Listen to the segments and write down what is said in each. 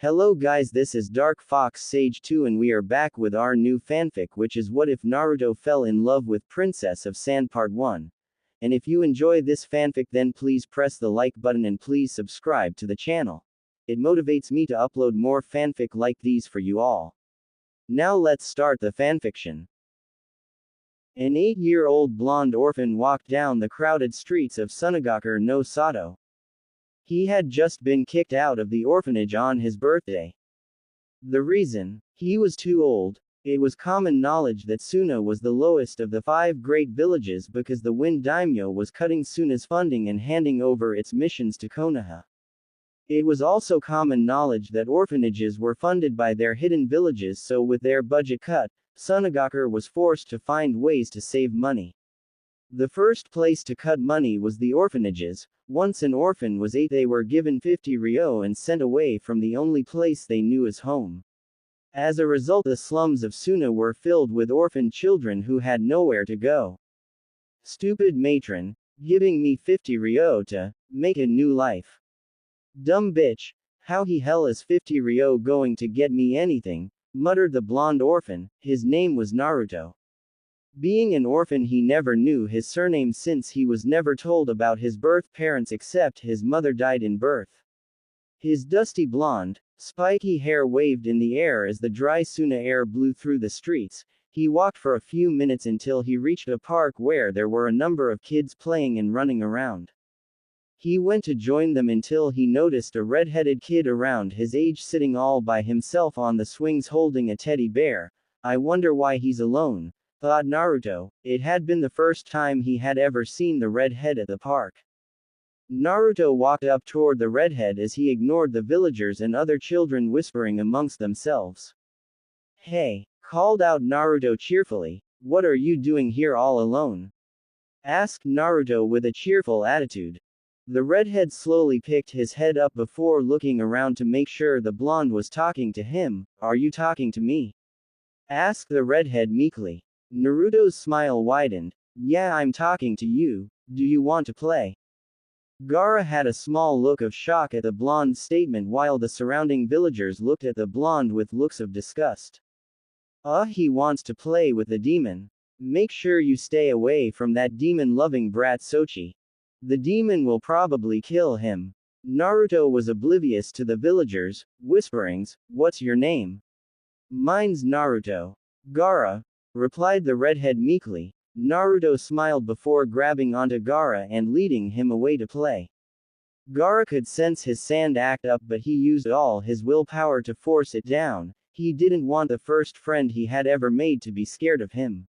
Hello guys, this is Dark Fox Sage 2 and we are back with our new fanfic, which is What If Naruto Fell in Love with Princess of Sand Part 1. And if you enjoy this fanfic, then please press the like button and please subscribe to the channel. It motivates me to upload more fanfic like these for you all. Now let's start the fanfiction. An 8-year-old blonde orphan walked down the crowded streets of Sunagakure no Sato. He had just been kicked out of the orphanage on his birthday. The reason? He was too old. It was common knowledge that Suna was the lowest of the 5 great villages because the Wind Daimyo was cutting Suna's funding and handing over its missions to Konoha. It was also common knowledge that orphanages were funded by their hidden villages, so with their budget cut, Sunagakure was forced to find ways to save money. The first place to cut money was the orphanages. Once an orphan was 8, they were given 50 ryo and sent away from the only place they knew as home. As a result, the slums of Suna were filled with orphan children who had nowhere to go. Stupid matron, giving me 50 ryo to make a new life. Dumb bitch, how the hell is 50 ryo going to get me anything? Muttered the blonde orphan. His name was Naruto. Being an orphan, he never knew his surname since he was never told about his birth parents except his mother died in birth. His dusty blonde, spiky hair waved in the air as the dry Suna air blew through the streets. He walked for a few minutes until he reached a park where there were a number of kids playing and running around. He went to join them until he noticed a red-headed kid around his age sitting all by himself on the swings holding a teddy bear. I wonder why he's alone, thought Naruto. It had been the first time he had ever seen the redhead at the park. Naruto walked up toward the redhead as he ignored the villagers and other children whispering amongst themselves. Hey, called out Naruto cheerfully, what are you doing here all alone? Asked Naruto with a cheerful attitude. The redhead slowly picked his head up before looking around to make sure the blonde was talking to him. Are you talking to me? Asked the redhead meekly. Naruto's smile widened. Yeah, I'm talking to you. Do you want to play? Gaara had a small look of shock at the blonde's statement while the surrounding villagers looked at the blonde with looks of disgust. He wants to play with the demon. Make sure you stay away from that demon-loving brat Sochi. The demon will probably kill him. Naruto was oblivious to the villagers' whisperings. What's your name? Mine's Naruto. Gaara, replied the redhead meekly. Naruto smiled before grabbing onto Gaara and leading him away to play. Gaara could sense his sand act up, but he used all his willpower to force it down. He didn't want the first friend he had ever made to be scared of him.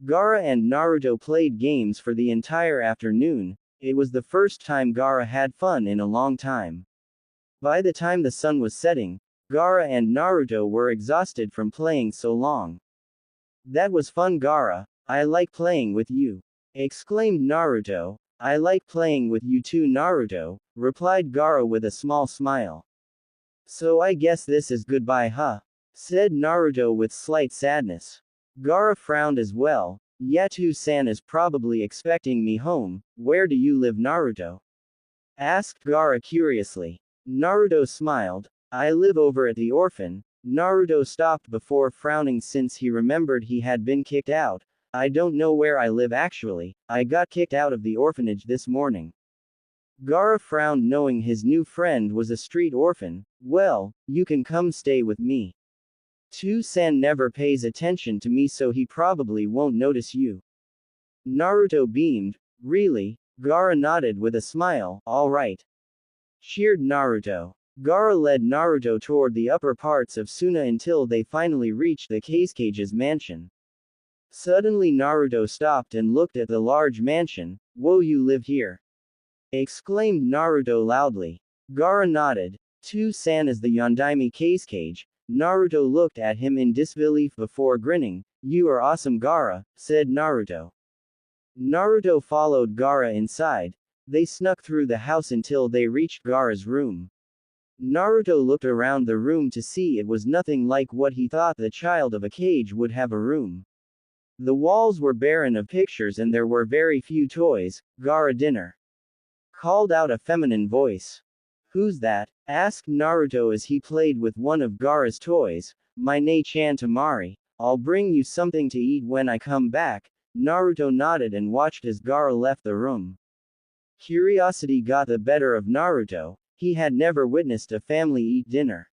Gaara and Naruto played games for the entire afternoon. It was the first time Gaara had fun in a long time. By the time the sun was setting, Gaara and Naruto were exhausted from playing so long. That was fun, Gaara. I like playing with you. Exclaimed Naruto. I like playing with you too, Naruto, replied Gaara with a small smile. So I guess this is goodbye, huh? Said Naruto with slight sadness. Gaara frowned as well. Yatu-san is probably expecting me home. Where do you live, Naruto? Asked Gaara curiously. Naruto smiled. I live over at the orphan. Naruto stopped before frowning since he remembered he had been kicked out. I don't know where I live actually. I got kicked out of the orphanage this morning. Gaara frowned knowing his new friend was a street orphan. Well, you can come stay with me. Tu-san never pays attention to me, so he probably won't notice you. Naruto beamed. Really? Gaara nodded with a smile. Alright. Cheered Naruto. Gaara led Naruto toward the upper parts of Suna until they finally reached the Kazecage's mansion. Suddenly Naruto stopped and looked at the large mansion. Whoa, you live here? Exclaimed Naruto loudly. Gaara nodded. Tu-san is the Yondaime Kazekage. Naruto looked at him in disbelief before grinning. You are awesome, Gaara, said Naruto. Naruto followed Gaara inside. They snuck through the house until they reached Gaara's room. Naruto looked around the room to see it was nothing like what he thought the child of a cage would have a room. The walls were barren of pictures and there were very few toys. Gaara, dinner. Called out a feminine voice. Who's that? Asked Naruto as he played with one of Gaara's toys. My Ne-chan Temari. I'll bring you something to eat when I come back. Naruto nodded and watched as Gaara left the room. Curiosity got the better of Naruto. He had never witnessed a family eat dinner.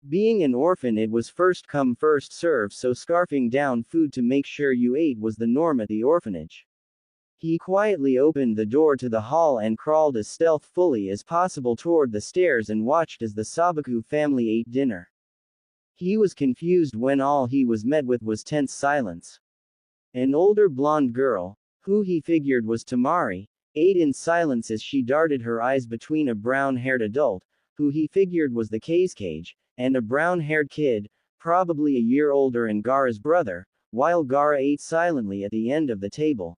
Being an orphan, it was first come first serve, so scarfing down food to make sure you ate was the norm at the orphanage. He quietly opened the door to the hall and crawled as stealthily as possible toward the stairs and watched as the Sabaku family ate dinner. He was confused when all he was met with was tense silence. An older blonde girl, who he figured was Temari, ate in silence as she darted her eyes between a brown-haired adult, who he figured was the Cage, and a brown-haired kid, probably a year older and Gaara's brother, while Gaara ate silently at the end of the table.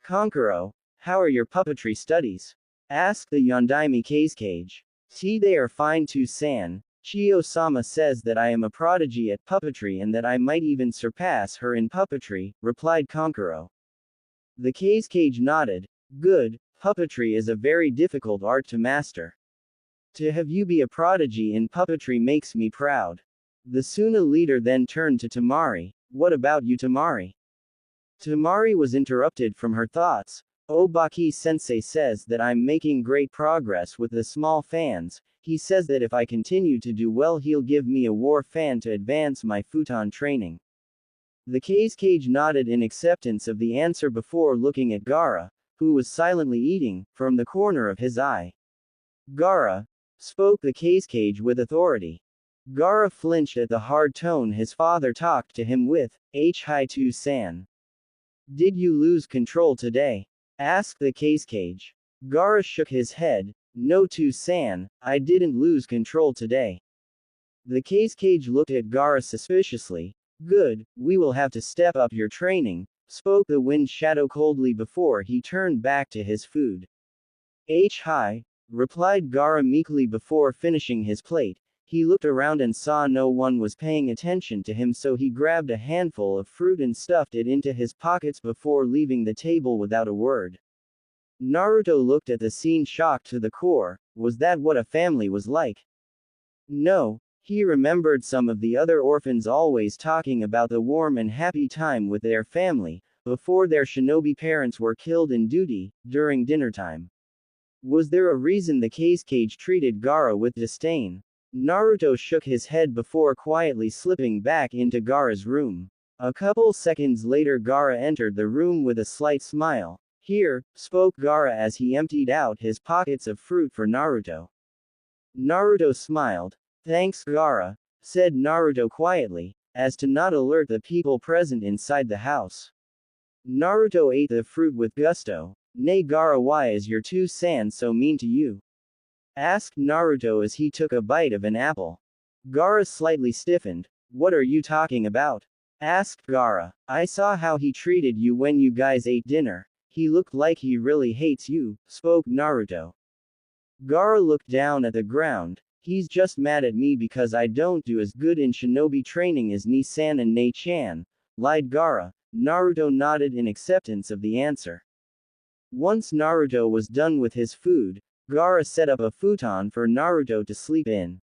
Kankuro, how are your puppetry studies? Asked the Yondaime Cage. They are fine too, San. Chiyo-sama says that I am a prodigy at puppetry and that I might even surpass her in puppetry, replied Kankuro. The Cage nodded. Good, puppetry is a very difficult art to master. To have you be a prodigy in puppetry makes me proud. The Suna leader then turned to Temari. What about you, Temari? Temari was interrupted from her thoughts. Obaki-sensei says that I'm making great progress with the small fans. He says that if I continue to do well, he'll give me a war fan to advance my futon training. The Cage nodded in acceptance of the answer before looking at Gaara, who was silently eating, from the corner of his eye. Gaara, spoke the Cage with authority. Gaara flinched at the hard tone his father talked to him with. Hi-to-san. Did you lose control today? Asked the Cage. Gaara shook his head. No, to-san, I didn't lose control today. The Cage looked at Gaara suspiciously. Good, we will have to step up your training, spoke the wind shadow coldly before he turned back to his food. Hi, replied Gaara meekly before finishing his plate. He looked around and saw no one was paying attention to him, so he grabbed a handful of fruit and stuffed it into his pockets before leaving the table without a word. Naruto looked at the scene shocked to the core. Was that what a family was like? No. He remembered some of the other orphans always talking about the warm and happy time with their family, before their shinobi parents were killed in duty, during dinner time. Was there a reason the Cage treated Gaara with disdain? Naruto shook his head before quietly slipping back into Gaara's room. A couple seconds later, Gaara entered the room with a slight smile. Here, spoke Gaara as he emptied out his pockets of fruit for Naruto. Naruto smiled. Thanks, Gaara, said Naruto quietly, as to not alert the people present inside the house. Naruto ate the fruit with gusto. Nay, Gaara, why is your two-san so mean to you? Asked Naruto as he took a bite of an apple. Gaara slightly stiffened. What are you talking about? Asked Gaara. I saw how he treated you when you guys ate dinner. He looked like he really hates you, spoke Naruto. Gaara looked down at the ground. He's just mad at me because I don't do as good in shinobi training as Ne-san and Ne-chan, lied Gaara. Naruto nodded in acceptance of the answer. Once Naruto was done with his food, Gaara set up a futon for Naruto to sleep in.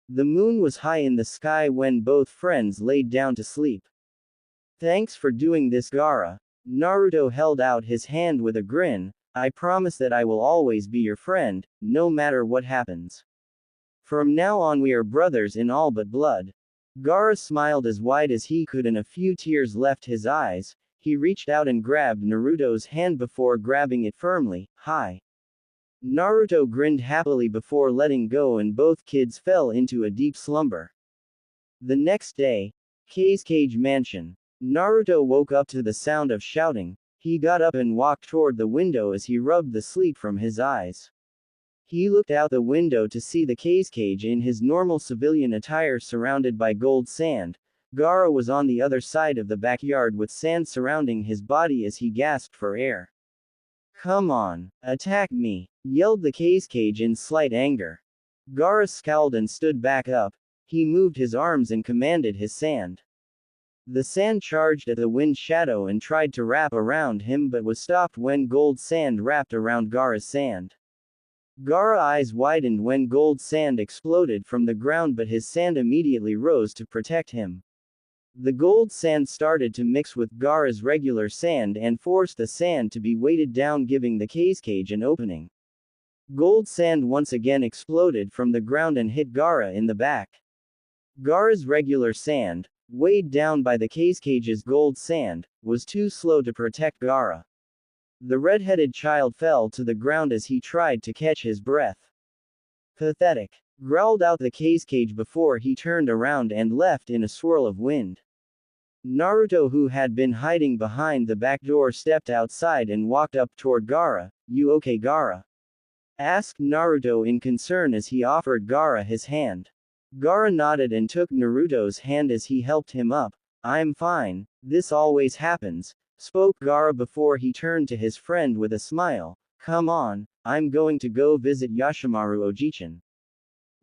The moon was high in the sky when both friends laid down to sleep. Thanks for doing this, Gaara. Naruto held out his hand with a grin. I promise that I will always be your friend, no matter what happens. From now on we are brothers in all but blood. Gaara smiled as wide as he could and a few tears left his eyes. He reached out and grabbed Naruto's hand before grabbing it firmly. Hi. Naruto grinned happily before letting go and both kids fell into a deep slumber. The next day, Cage Mansion. Naruto woke up to the sound of shouting. He got up and walked toward the window as he rubbed the sleep from his eyes. He looked out the window to see the Cage in his normal civilian attire surrounded by gold sand. Gaara was on the other side of the backyard with sand surrounding his body as he gasped for air. Come on, attack me, yelled the Cage in slight anger. Gaara scowled and stood back up. He moved his arms and commanded his sand. The sand charged at the wind shadow and tried to wrap around him but was stopped when gold sand wrapped around Gaara's sand. Gaara's eyes widened when gold sand exploded from the ground, but his sand immediately rose to protect him. The gold sand started to mix with Gaara's regular sand and forced the sand to be weighted down, giving the cage an opening. Gold sand once again exploded from the ground and hit Gaara in the back. Gaara's regular sand, weighed down by the cage's gold sand, was too slow to protect Gaara. The red-headed child fell to the ground as he tried to catch his breath. Pathetic, growled out the cage before he turned around and left in a swirl of wind. Naruto, who had been hiding behind the back door, stepped outside and walked up toward Gaara. "You okay, Gaara?" asked Naruto in concern as he offered Gaara his hand. Gaara nodded and took Naruto's hand as he helped him up. "I'm fine, this always happens," spoke Gaara before he turned to his friend with a smile. "Come on, I'm going to go visit Yoshimaru Ojichan."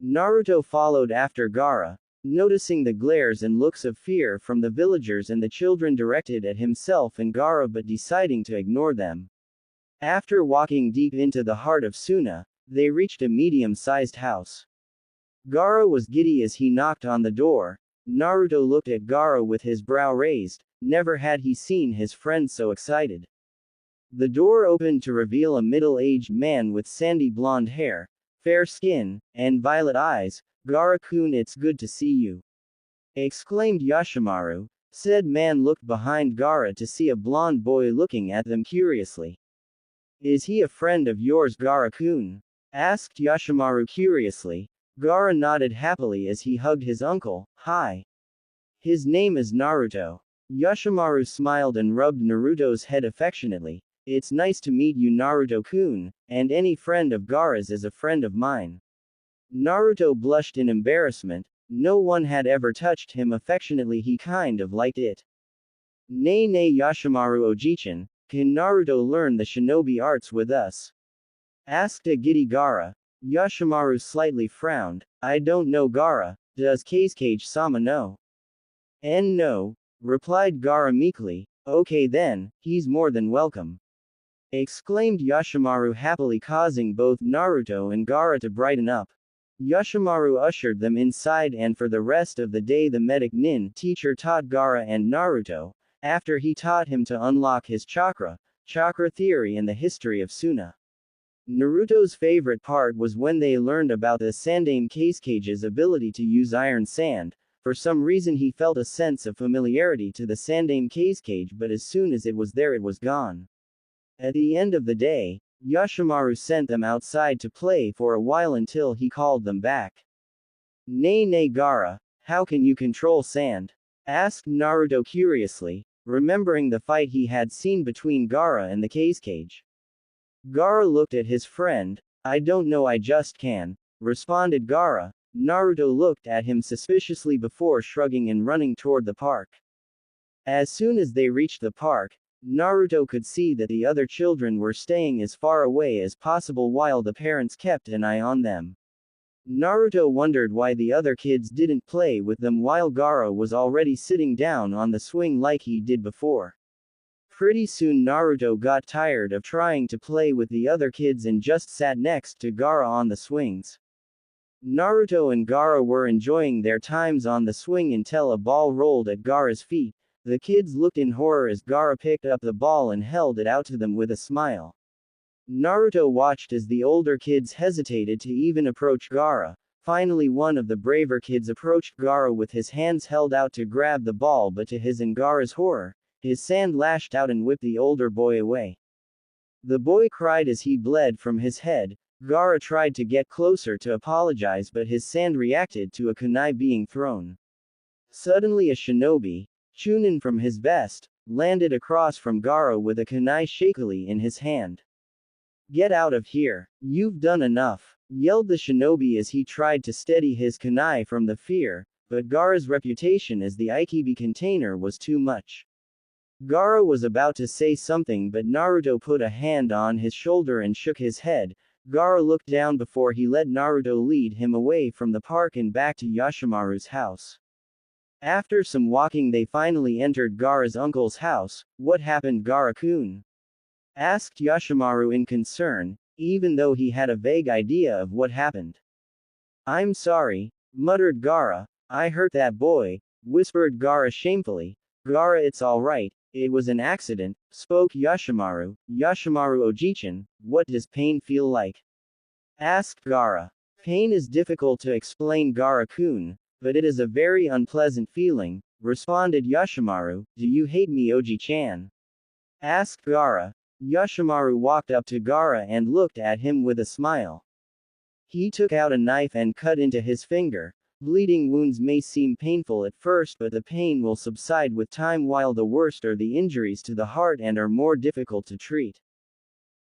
Naruto followed after Gaara, noticing the glares and looks of fear from the villagers and the children directed at himself and Gaara, but deciding to ignore them. After walking deep into the heart of Suna, they reached a medium-sized house. Gaara was giddy as he knocked on the door. Naruto looked at Gaara with his brow raised. Never had he seen his friend so excited. The door opened to reveal a middle-aged man with sandy blonde hair, fair skin, and violet eyes. "Gaara-kun, it's good to see you," exclaimed Yoshimaru. Said man looked behind Gaara to see a blonde boy looking at them curiously. "Is he a friend of yours, Gaara-kun?" asked Yoshimaru curiously. Gaara nodded happily as he hugged his uncle. "Hi. His name is Naruto." Yoshimaru smiled and rubbed Naruto's head affectionately. "It's nice to meet you, Naruto-kun, and any friend of Gaara's is a friend of mine." Naruto blushed in embarrassment. No one had ever touched him affectionately, he kind of liked it. "Nay, Yoshimaru Ojichan, can Naruto learn the shinobi arts with us?" asked a giddy Gaara. Yoshimaru slightly frowned. "I don't know, Gaara. Does Kazekage-sama know?" "No," replied Gaara meekly. "Okay then, he's more than welcome," exclaimed Yoshimaru happily, causing both Naruto and Gaara to brighten up. Yoshimaru ushered them inside, and for the rest of the day the medic nin teacher taught Gaara and Naruto, after he taught him to unlock his chakra theory and the history of Suna. Naruto's favorite part was when they learned about the Sandaime Cage's ability to use iron sand. For some reason he felt a sense of familiarity to the Sandaime Cage, but as soon as it was there it was gone. At the end of the day, Yoshimaru sent them outside to play for a while until he called them back. "Nay, Gaara, how can you control sand?" asked Naruto curiously, remembering the fight he had seen between Gaara and the cage. Gaara looked at his friend. "I don't know, I just can," responded Gaara. Naruto looked at him suspiciously before shrugging and running toward the park. As soon as they reached the park, Naruto could see that the other children were staying as far away as possible while the parents kept an eye on them. Naruto wondered why the other kids didn't play with them while Gaara was already sitting down on the swing like he did before. Pretty soon Naruto got tired of trying to play with the other kids and just sat next to Gaara on the swings. Naruto and Gaara were enjoying their times on the swing until a ball rolled at Gaara's feet. The kids looked in horror as Gaara picked up the ball and held it out to them with a smile. Naruto watched as the older kids hesitated to even approach Gaara. Finally, one of the braver kids approached Gaara with his hands held out to grab the ball, but to his and Gaara's horror, his sand lashed out and whipped the older boy away. The boy cried as he bled from his head. Gaara tried to get closer to apologize, but his sand reacted to a kunai being thrown. Suddenly a shinobi, Chunin from his vest, landed across from Gaara with a kunai shakily in his hand. "Get out of here. You've done enough," yelled the shinobi as he tried to steady his kunai from the fear, but Gaara's reputation as the Ikibi container was too much. Gaara was about to say something, but Naruto put a hand on his shoulder and shook his head. Gaara looked down before he let Naruto lead him away from the park and back to Yoshimaru's house. After some walking they finally entered Gaara's uncle's house. "What happened, Gaara-kun?" asked Yoshimaru in concern. even though he had a vague idea of what happened. I'm sorry, muttered Gaara. I hurt that boy, whispered Gaara shamefully. Gaara, it's alright, it was an accident, spoke Yoshimaru. Yoshimaru Ojichan, what does pain feel like? Asked Gaara. Pain is difficult to explain, Gaara-kun, but it is a very unpleasant feeling, responded Yoshimaru. Do you hate me, Oji-chan? Asked Gaara. Yoshimaru walked up to Gaara and looked at him with a smile. He took out a knife and cut into his finger. Bleeding wounds may seem painful at first, but the pain will subside with time, while the worst are the injuries to the heart and are more difficult to treat.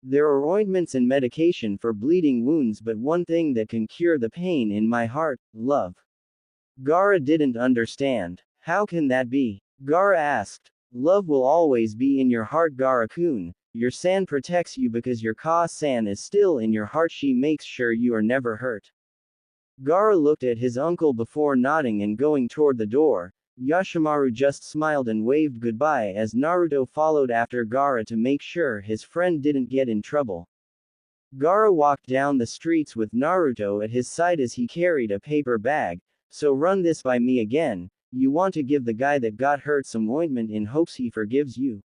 There are ointments and medication for bleeding wounds, but one thing that can cure the pain in my heart, love. Gaara didn't understand. How can that be? Gaara asked. Love will always be in your heart, Gaara-kun. Your san protects you because your ka-san is still in your heart. She makes sure you are never hurt. Gaara looked at his uncle before nodding and going toward the door. Yoshimaru just smiled and waved goodbye as Naruto followed after Gaara to make sure his friend didn't get in trouble. Gaara walked down the streets with Naruto at his side as he carried a paper bag. So run this by me again. You want to give the guy that got hurt some ointment in hopes he forgives you?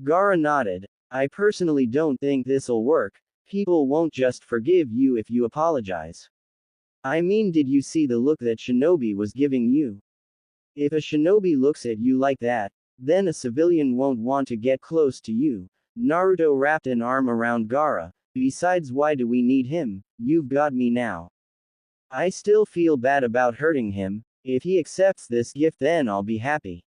Gaara nodded. I personally don't think this'll work. People won't just forgive you if you apologize. I mean, did you see the look that Shinobi was giving you? If a shinobi looks at you like that, then a civilian won't want to get close to you. Naruto wrapped an arm around Gaara. Besides, why do we need him? You've got me now. I still feel bad about hurting him. If he accepts this gift, then I'll be happy.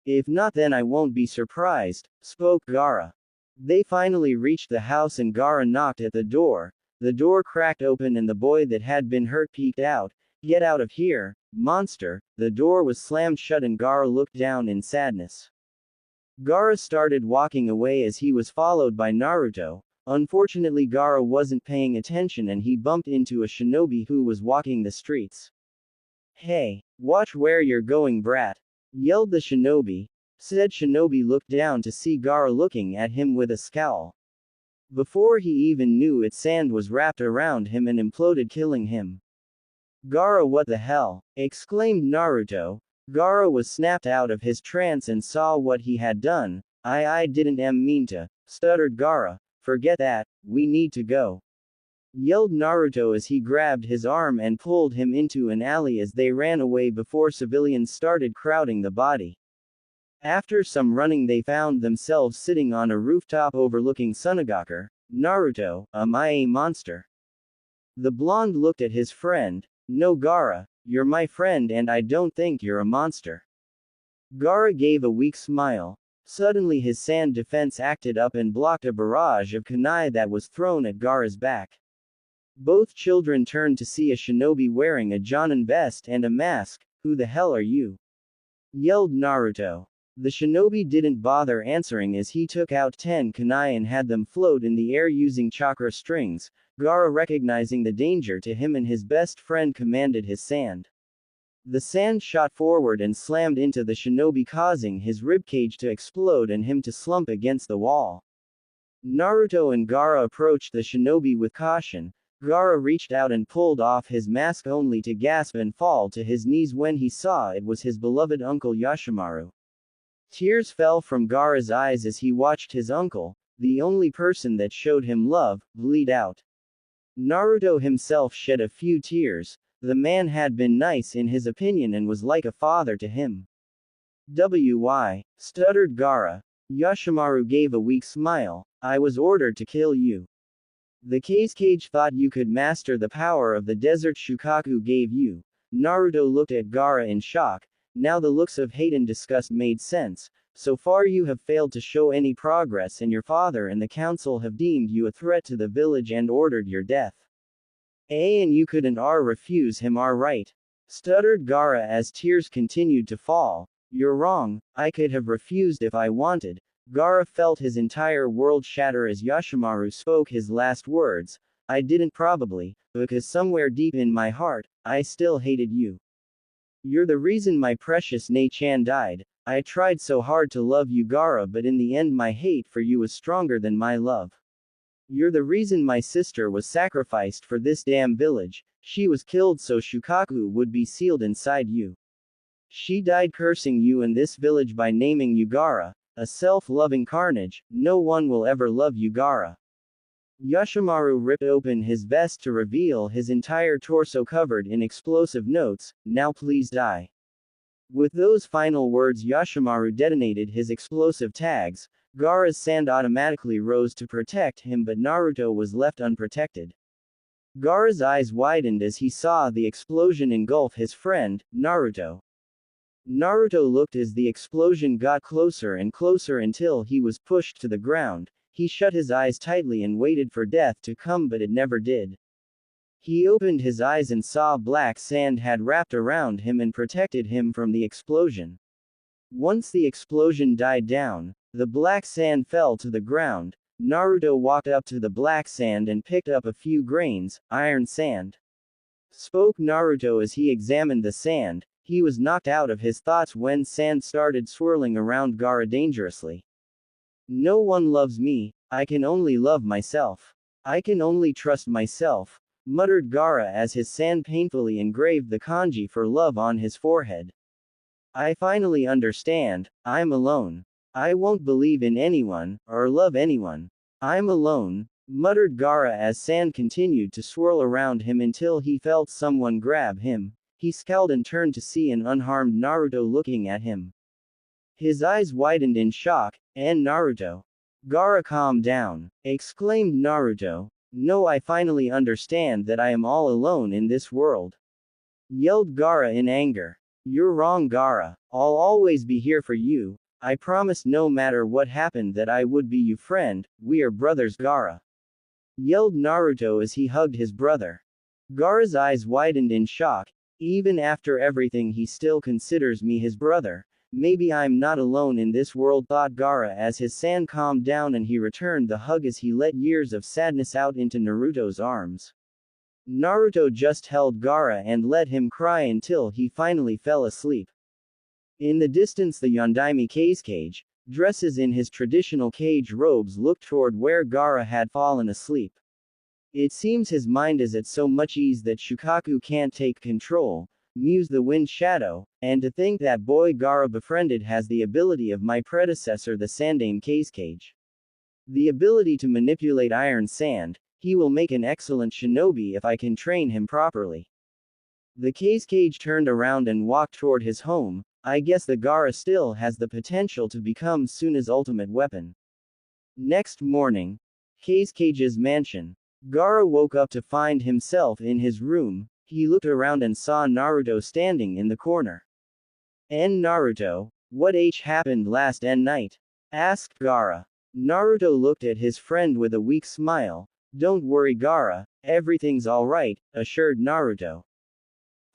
If not, then I won't be surprised, spoke Gaara. They finally reached the house and Gaara knocked at the door. The door cracked open and the boy that had been hurt peeked out. Get out of here, monster. The door was slammed shut and Gaara looked down in sadness. Gaara started walking away as he was followed by Naruto. Unfortunately, Gaara wasn't paying attention and he bumped into a shinobi who was walking the streets. Hey, watch where you're going, brat, yelled the shinobi. Said shinobi looked down to see Gaara looking at him with a scowl. Before he even knew it, sand was wrapped around him and imploded, killing him. Gaara, what the hell? Exclaimed Naruto. Gaara was snapped out of his trance and saw what he had done. I didn't mean to, stuttered Gaara. Forget that, we need to go, yelled Naruto as he grabbed his arm and pulled him into an alley as they ran away before civilians started crowding the body. After some running, they found themselves sitting on a rooftop overlooking Sunagaker. Naruto, am I a monster? The blonde looked at his friend. No, Gaara, you're my friend and I don't think you're a monster. Gaara gave a weak smile. Suddenly his sand defense acted up and blocked a barrage of kunai that was thrown at Gaara's back. Both children turned to see a shinobi wearing a Jonin vest and a mask. Who the hell are you? Yelled Naruto. The shinobi didn't bother answering as he took out 10 kunai and had them float in the air using chakra strings. Gaara, recognizing the danger to him and his best friend, commanded his sand. The sand shot forward and slammed into the shinobi, causing his ribcage to explode and him to slump against the wall. Naruto and Gaara approached the shinobi with caution. Gaara reached out and pulled off his mask only to gasp and fall to his knees when he saw it was his beloved uncle Yoshimaru. Tears fell from Gaara's eyes as he watched his uncle, the only person that showed him love, bleed out. Naruto himself shed a few tears. The man had been nice in his opinion and was like a father to him. Why? Stuttered Gaara. Yoshimaru gave a weak smile. I was ordered to kill you. The Kazekage thought you could master the power of the desert Shukaku gave you. Naruto looked at Gaara in shock. Now the looks of hate and disgust made sense. So far you have failed to show any progress and your father and the council have deemed you a threat to the village and ordered your death. And you couldn't refuse him, right? Stuttered Gaara as tears continued to fall. You're wrong, I could have refused if I wanted. Gaara felt his entire world shatter as Yoshimaru spoke his last words. I didn't, probably, because somewhere deep in my heart, I still hated you. You're the reason my precious Nei-chan died. I tried so hard to love you, Gaara, but in the end my hate for you was stronger than my love. You're the reason my sister was sacrificed for this damn village. She was killed so Shukaku would be sealed inside you. She died cursing you and this village by naming you Gaara, a self-loving carnage. No one will ever love you Gaara. Yoshimaru ripped open his vest to reveal his entire torso covered in explosive notes. Now please die. With those final words Yoshimaru detonated his explosive tags. Gaara's sand automatically rose to protect him but Naruto was left unprotected. Gaara's eyes widened as he saw the explosion engulf his friend, Naruto. Naruto looked as the explosion got closer and closer until he was pushed to the ground. He shut his eyes tightly and waited for death to come but it never did. He opened his eyes and saw black sand had wrapped around him and protected him from the explosion. Once the explosion died down, the black sand fell to the ground. Naruto walked up to the black sand and picked up a few grains, iron sand. Spoke Naruto as he examined the sand. He was knocked out of his thoughts when sand started swirling around Gaara dangerously. No one loves me, I can only love myself. I can only trust myself, muttered Gaara as his sand painfully engraved the kanji for love on his forehead. I finally understand, I'm alone. I won't believe in anyone, or love anyone. I'm alone, muttered Gaara as sand continued to swirl around him until he felt someone grab him. He scowled and turned to see an unharmed Naruto looking at him. His eyes widened in shock. And Naruto. Gaara, calm down, exclaimed Naruto. No, I finally understand that I am all alone in this world. Yelled Gaara in anger. You're wrong Gaara, I'll always be here for you. I promised no matter what happened that I would be your friend, we are brothers Gaara. Yelled Naruto as he hugged his brother. Gaara's eyes widened in shock. Even after everything he still considers me his brother. Maybe I'm not alone in this world, thought Gaara as his sand calmed down and he returned the hug as he let years of sadness out into Naruto's arms. Naruto just held Gaara and let him cry until he finally fell asleep. In the distance the Yondaime cage, dresses in his traditional cage robes looked toward where Gaara had fallen asleep. It seems his mind is at so much ease that Shukaku can't take control, mused the wind shadow, and to think that boy Gaara befriended has the ability of my predecessor the Sandaime cage. The ability to manipulate iron sand, he will make an excellent shinobi if I can train him properly. The cage turned around and walked toward his home. I guess the Gaara still has the potential to become Suna's ultimate weapon. Next morning, Cage's mansion. Gaara woke up to find himself in his room. He looked around and saw Naruto standing in the corner. Naruto, what happened last night? Asked Gaara. Naruto looked at his friend with a weak smile. Don't worry Gaara, everything's alright, assured Naruto.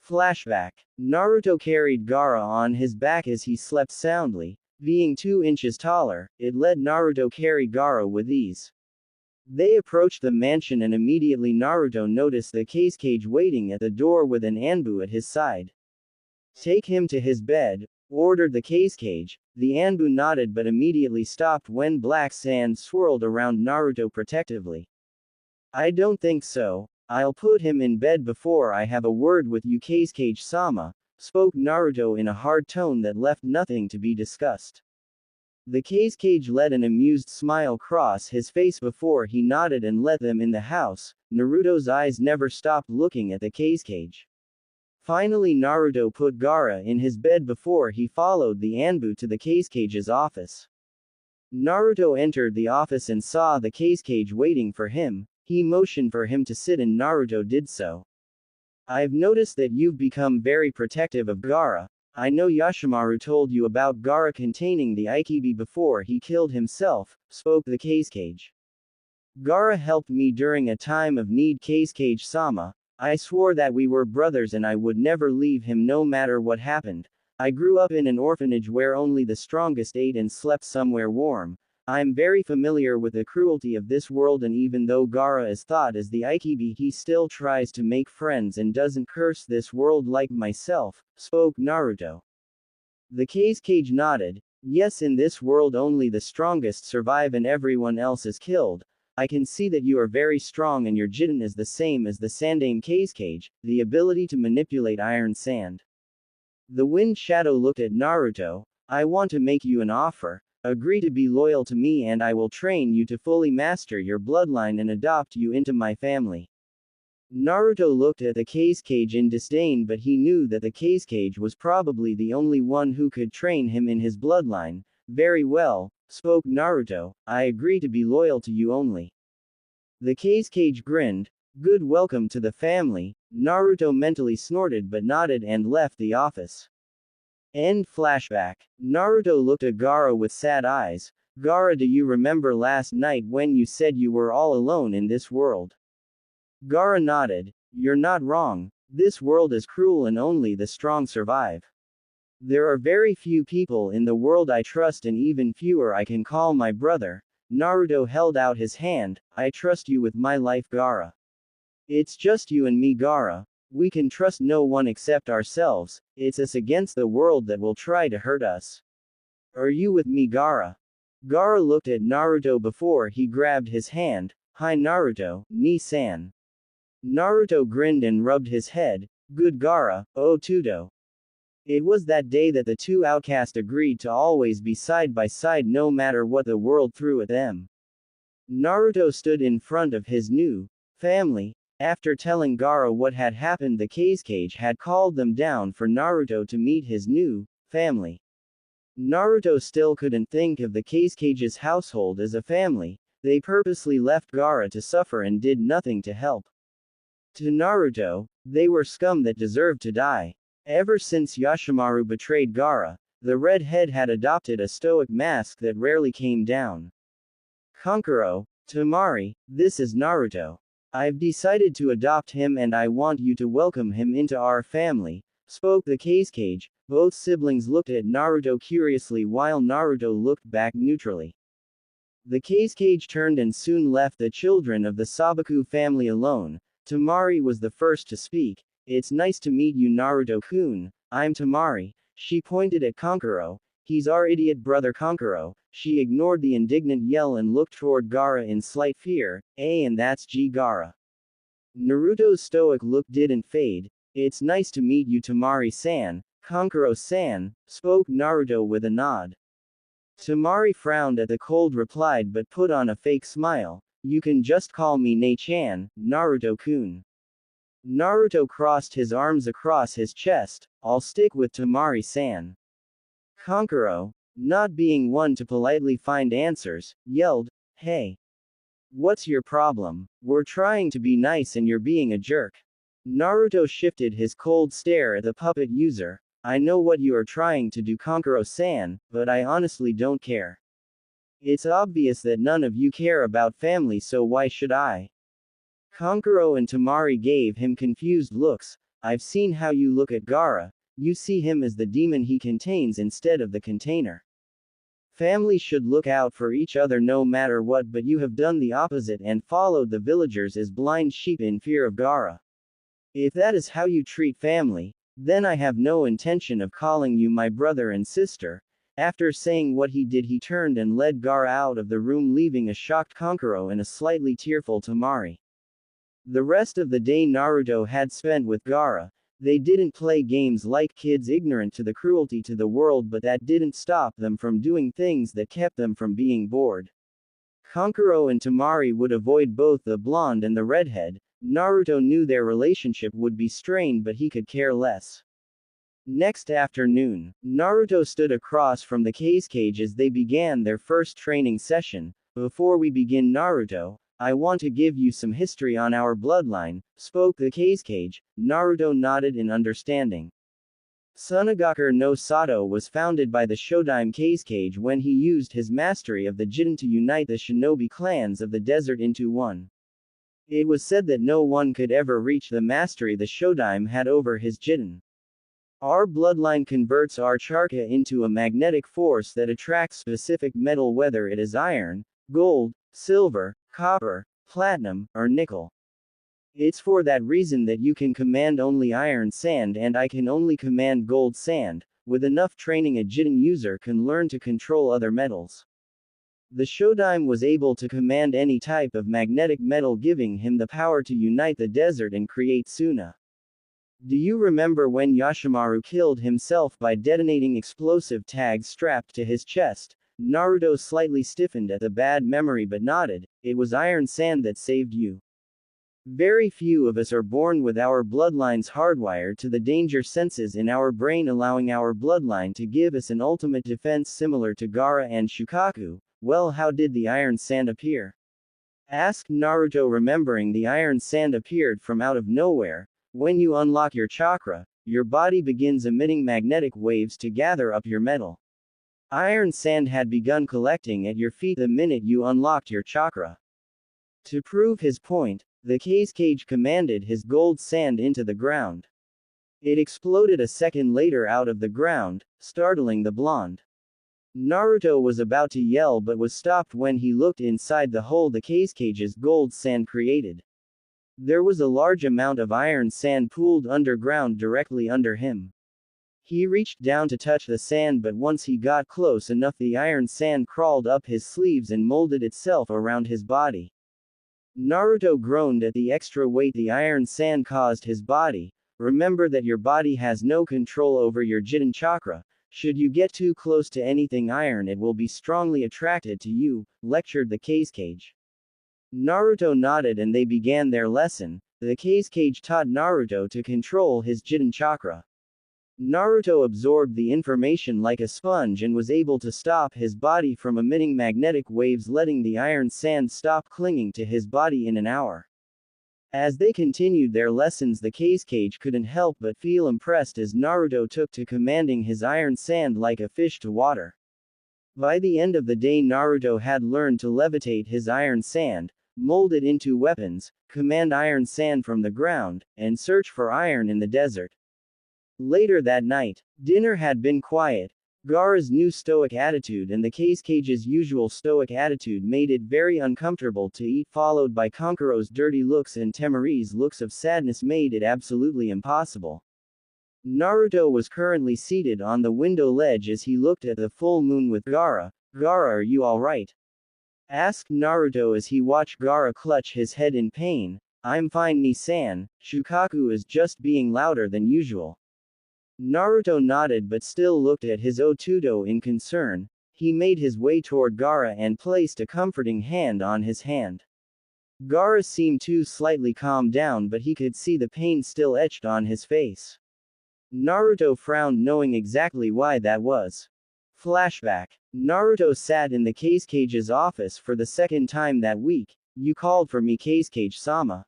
Flashback. Naruto carried Gaara on his back as he slept soundly. Being 2 inches taller, it let Naruto carry Gaara with ease. They approached the mansion and immediately Naruto noticed the cage waiting at the door with an Anbu at his side. Take him to his bed, ordered the cage. The Anbu nodded but immediately stopped when black sand swirled around Naruto protectively. I don't think so, I'll put him in bed before I have a word with you Cage-sama, spoke Naruto in a hard tone that left nothing to be discussed. The cage let an amused smile cross his face before he nodded and let them in the house. Naruto's eyes never stopped looking at the cage. Finally Naruto put Gaara in his bed before he followed the Anbu to the cage's office. Naruto entered the office and saw the cage waiting for him. He motioned for him to sit and Naruto did so. I've noticed that you've become very protective of Gaara. I know Yoshimaru told you about Gaara containing the Ikibi before he killed himself, spoke the cage. Gaara helped me during a time of need Cage-sama. I swore that we were brothers and I would never leave him no matter what happened. I grew up in an orphanage where only the strongest ate and slept somewhere warm. I'm very familiar with the cruelty of this world and even though Gaara is thought as the Ikibi he still tries to make friends and doesn't curse this world like myself, spoke Naruto. The cage nodded. Yes, in this world only the strongest survive and everyone else is killed. I can see that you are very strong and your jitten is the same as the Sandame Cage, the ability to manipulate iron sand. The Wind Shadow looked at Naruto. I want to make you an offer. Agree to be loyal to me and I will train you to fully master your bloodline and adopt you into my family. Naruto looked at the Cage in disdain, but he knew that the Cage was probably the only one who could train him in his bloodline. Very well, spoke Naruto, I agree to be loyal to you only. The Cage grinned. Good, welcome to the family. Naruto mentally snorted but nodded and left the office. End flashback. Naruto looked at Gaara with sad eyes. Gaara, do you remember last night when you said you were all alone in this world? Gaara nodded. You're not wrong. This world is cruel and only the strong survive. There are very few people in the world I trust and even fewer I can call my brother. Naruto held out his hand. I trust you with my life, Gaara. It's just you and me, Gaara. We can trust no one except ourselves. It's us against the world that will try to hurt us. Are you with me, Gaara? Gaara looked at Naruto before he grabbed his hand. Hi Naruto, ni-san. Naruto grinned and rubbed his head. Good Gaara, oh Tudo. It was that day that the two outcasts agreed to always be side by side no matter what the world threw at them. Naruto stood in front of his new family. After telling Gaara what had happened, the Cage had called them down for Naruto to meet his new family. Naruto still couldn't think of the Cage's household as a family. They purposely left Gaara to suffer and did nothing to help. To Naruto, they were scum that deserved to die. Ever since Yashimaru betrayed Gaara, the redhead had adopted a stoic mask that rarely came down. Kankuro, Temari, this is Naruto. I've decided to adopt him and I want you to welcome him into our family, spoke the Cage. Both siblings looked at Naruto curiously while Naruto looked back neutrally. The Cage turned and soon left the children of the Sabaku family alone. Temari was the first to speak. It's nice to meet you, Naruto-kun. I'm Temari. She pointed at Kankuro. He's our idiot brother Kankuro. She ignored the indignant yell and looked toward Gaara in slight fear. And that's Gaara. Naruto's stoic look didn't fade. It's nice to meet you, Temari-san. Kankuro-san, spoke Naruto with a nod. Temari frowned at the cold reply but put on a fake smile. You can just call me Ne-chan, Naruto-kun. Naruto crossed his arms across his chest. I'll stick with Temari-san. Kankuro, not being one to politely find answers, yelled, Hey! What's your problem? We're trying to be nice and you're being a jerk. Naruto shifted his cold stare at the puppet user. I know what you are trying to do, Kankuro-san, but I honestly don't care. It's obvious that none of you care about family, so why should I? Kankuro and Temari gave him confused looks. I've seen how you look at Gaara. You see him as the demon he contains instead of the container. Families should look out for each other no matter what, but you have done the opposite and followed the villagers as blind sheep in fear of Gaara. If that is how you treat family, then I have no intention of calling you my brother and sister. After saying what he did, he turned and led Gaara out of the room, leaving a shocked Kankuro and a slightly tearful Temari. The rest of the day Naruto had spent with Gaara. They didn't play games like kids ignorant to the cruelty to the world, but that didn't stop them from doing things that kept them from being bored. Kankuro and Temari would avoid both the blonde and the redhead. Naruto knew their relationship would be strained, but he could care less. Next afternoon, Naruto stood across from the Cage as they began their first training session. Before we begin, Naruto, I want to give you some history on our bloodline, spoke the Cage. Naruto nodded in understanding. Tsunagaku no Sato was founded by the Shodime Cage when he used his mastery of the Jitten to unite the shinobi clans of the desert into one. It was said that no one could ever reach the mastery the Shodime had over his Jitten. Our bloodline converts our chakra into a magnetic force that attracts specific metal, whether it is iron, gold, silver, copper, platinum, or nickel. It's for that reason that you can command only iron sand and I can only command gold sand. With enough training, a Jitten user can learn to control other metals. The Shodaime was able to command any type of magnetic metal, giving him the power to unite the desert and create Suna. Do you remember when Yoshimaru killed himself by detonating explosive tags strapped to his chest? Naruto slightly stiffened at the bad memory but nodded. It was Iron Sand that saved you. Very few of us are born with our bloodlines hardwired to the danger senses in our brain, allowing our bloodline to give us an ultimate defense similar to Gaara and Shukaku. Well, how did the Iron Sand appear? Asked Naruto, remembering the Iron Sand appeared from out of nowhere. When you unlock your chakra, your body begins emitting magnetic waves to gather up your metal. Iron Sand had begun collecting at your feet the minute you unlocked your chakra. To prove his point, the Kazekage commanded his gold sand into the ground. It exploded a second later out of the ground, startling the blonde. Naruto was about to yell but was stopped when he looked inside the hole the Kazecage's gold sand created. There was a large amount of iron sand pooled underground directly under him. He reached down to touch the sand, but once he got close enough, the iron sand crawled up his sleeves and molded itself around his body. Naruto groaned at the extra weight the iron sand caused his body. Remember that your body has no control over your Jiten chakra. Should you get too close to anything iron, it will be strongly attracted to you, lectured the Kazekage. Naruto nodded and they began their lesson. The Kazekage taught Naruto to control his Jiten chakra. Naruto absorbed the information like a sponge and was able to stop his body from emitting magnetic waves, letting the iron sand stop clinging to his body in an hour. As they continued their lessons, the Kazekage couldn't help but feel impressed as Naruto took to commanding his iron sand like a fish to water. By the end of the day, Naruto had learned to levitate his iron sand, mold it into weapons, command iron sand from the ground, and search for iron in the desert. Later that night, dinner had been quiet. Gaara's new stoic attitude and the Kazecage's usual stoic attitude made it very uncomfortable to eat, followed by Kankuro's dirty looks and Temari's looks of sadness made it absolutely impossible. Naruto was currently seated on the window ledge as he looked at the full moon with Gaara. Gaara, are you alright? Asked Naruto as he watched Gaara clutch his head in pain. I'm fine, Ni-san. Shukaku is just being louder than usual. Naruto nodded but still looked at his Otuto in concern. He made his way toward Gaara and placed a comforting hand on his hand. Gaara seemed to slightly calm down, but he could see the pain still etched on his face. Naruto frowned, knowing exactly why that was. Flashback. Naruto sat in the Kazecage's office for the second time that week. You called for me, Kazekage-sama.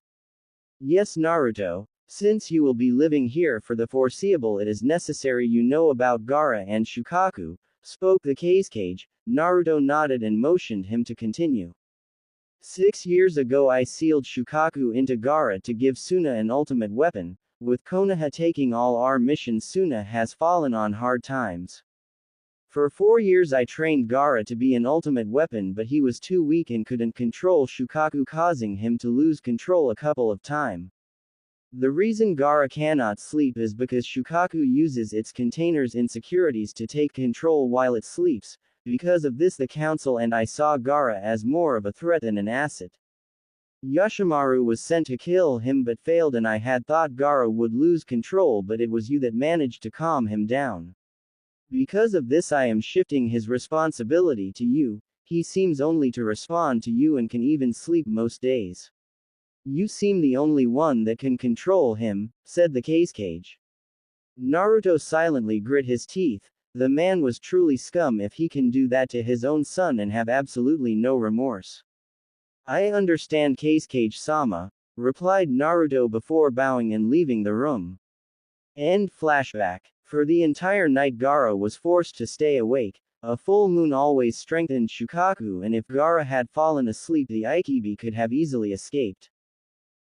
Yes, Naruto. Since you will be living here for the foreseeable, it is necessary you know about Gaara and Shukaku, spoke the Kazekage. Naruto nodded and motioned him to continue. 6 years ago I sealed Shukaku into Gaara to give Suna an ultimate weapon. With Konoha taking all our missions, Suna has fallen on hard times. For 4 years I trained Gaara to be an ultimate weapon, but he was too weak and couldn't control Shukaku, causing him to lose control a couple of times. The reason Gaara cannot sleep is because Shukaku uses its container's insecurities to take control while it sleeps. Because of this, the council and I saw Gaara as more of a threat than an asset. Yoshimaru was sent to kill him but failed, and I had thought Gaara would lose control, but it was you that managed to calm him down. Because of this I am shifting his responsibility to you. He seems only to respond to you and can even sleep most days. You seem the only one that can control him, said the Kazekage. Naruto silently grit his teeth. The man was truly scum if he can do that to his own son and have absolutely no remorse. I understand, Kazekage-sama, replied Naruto before bowing and leaving the room. End flashback. For the entire night Gaara was forced to stay awake. A full moon always strengthened Shukaku, and if Gaara had fallen asleep the Ikibi could have easily escaped.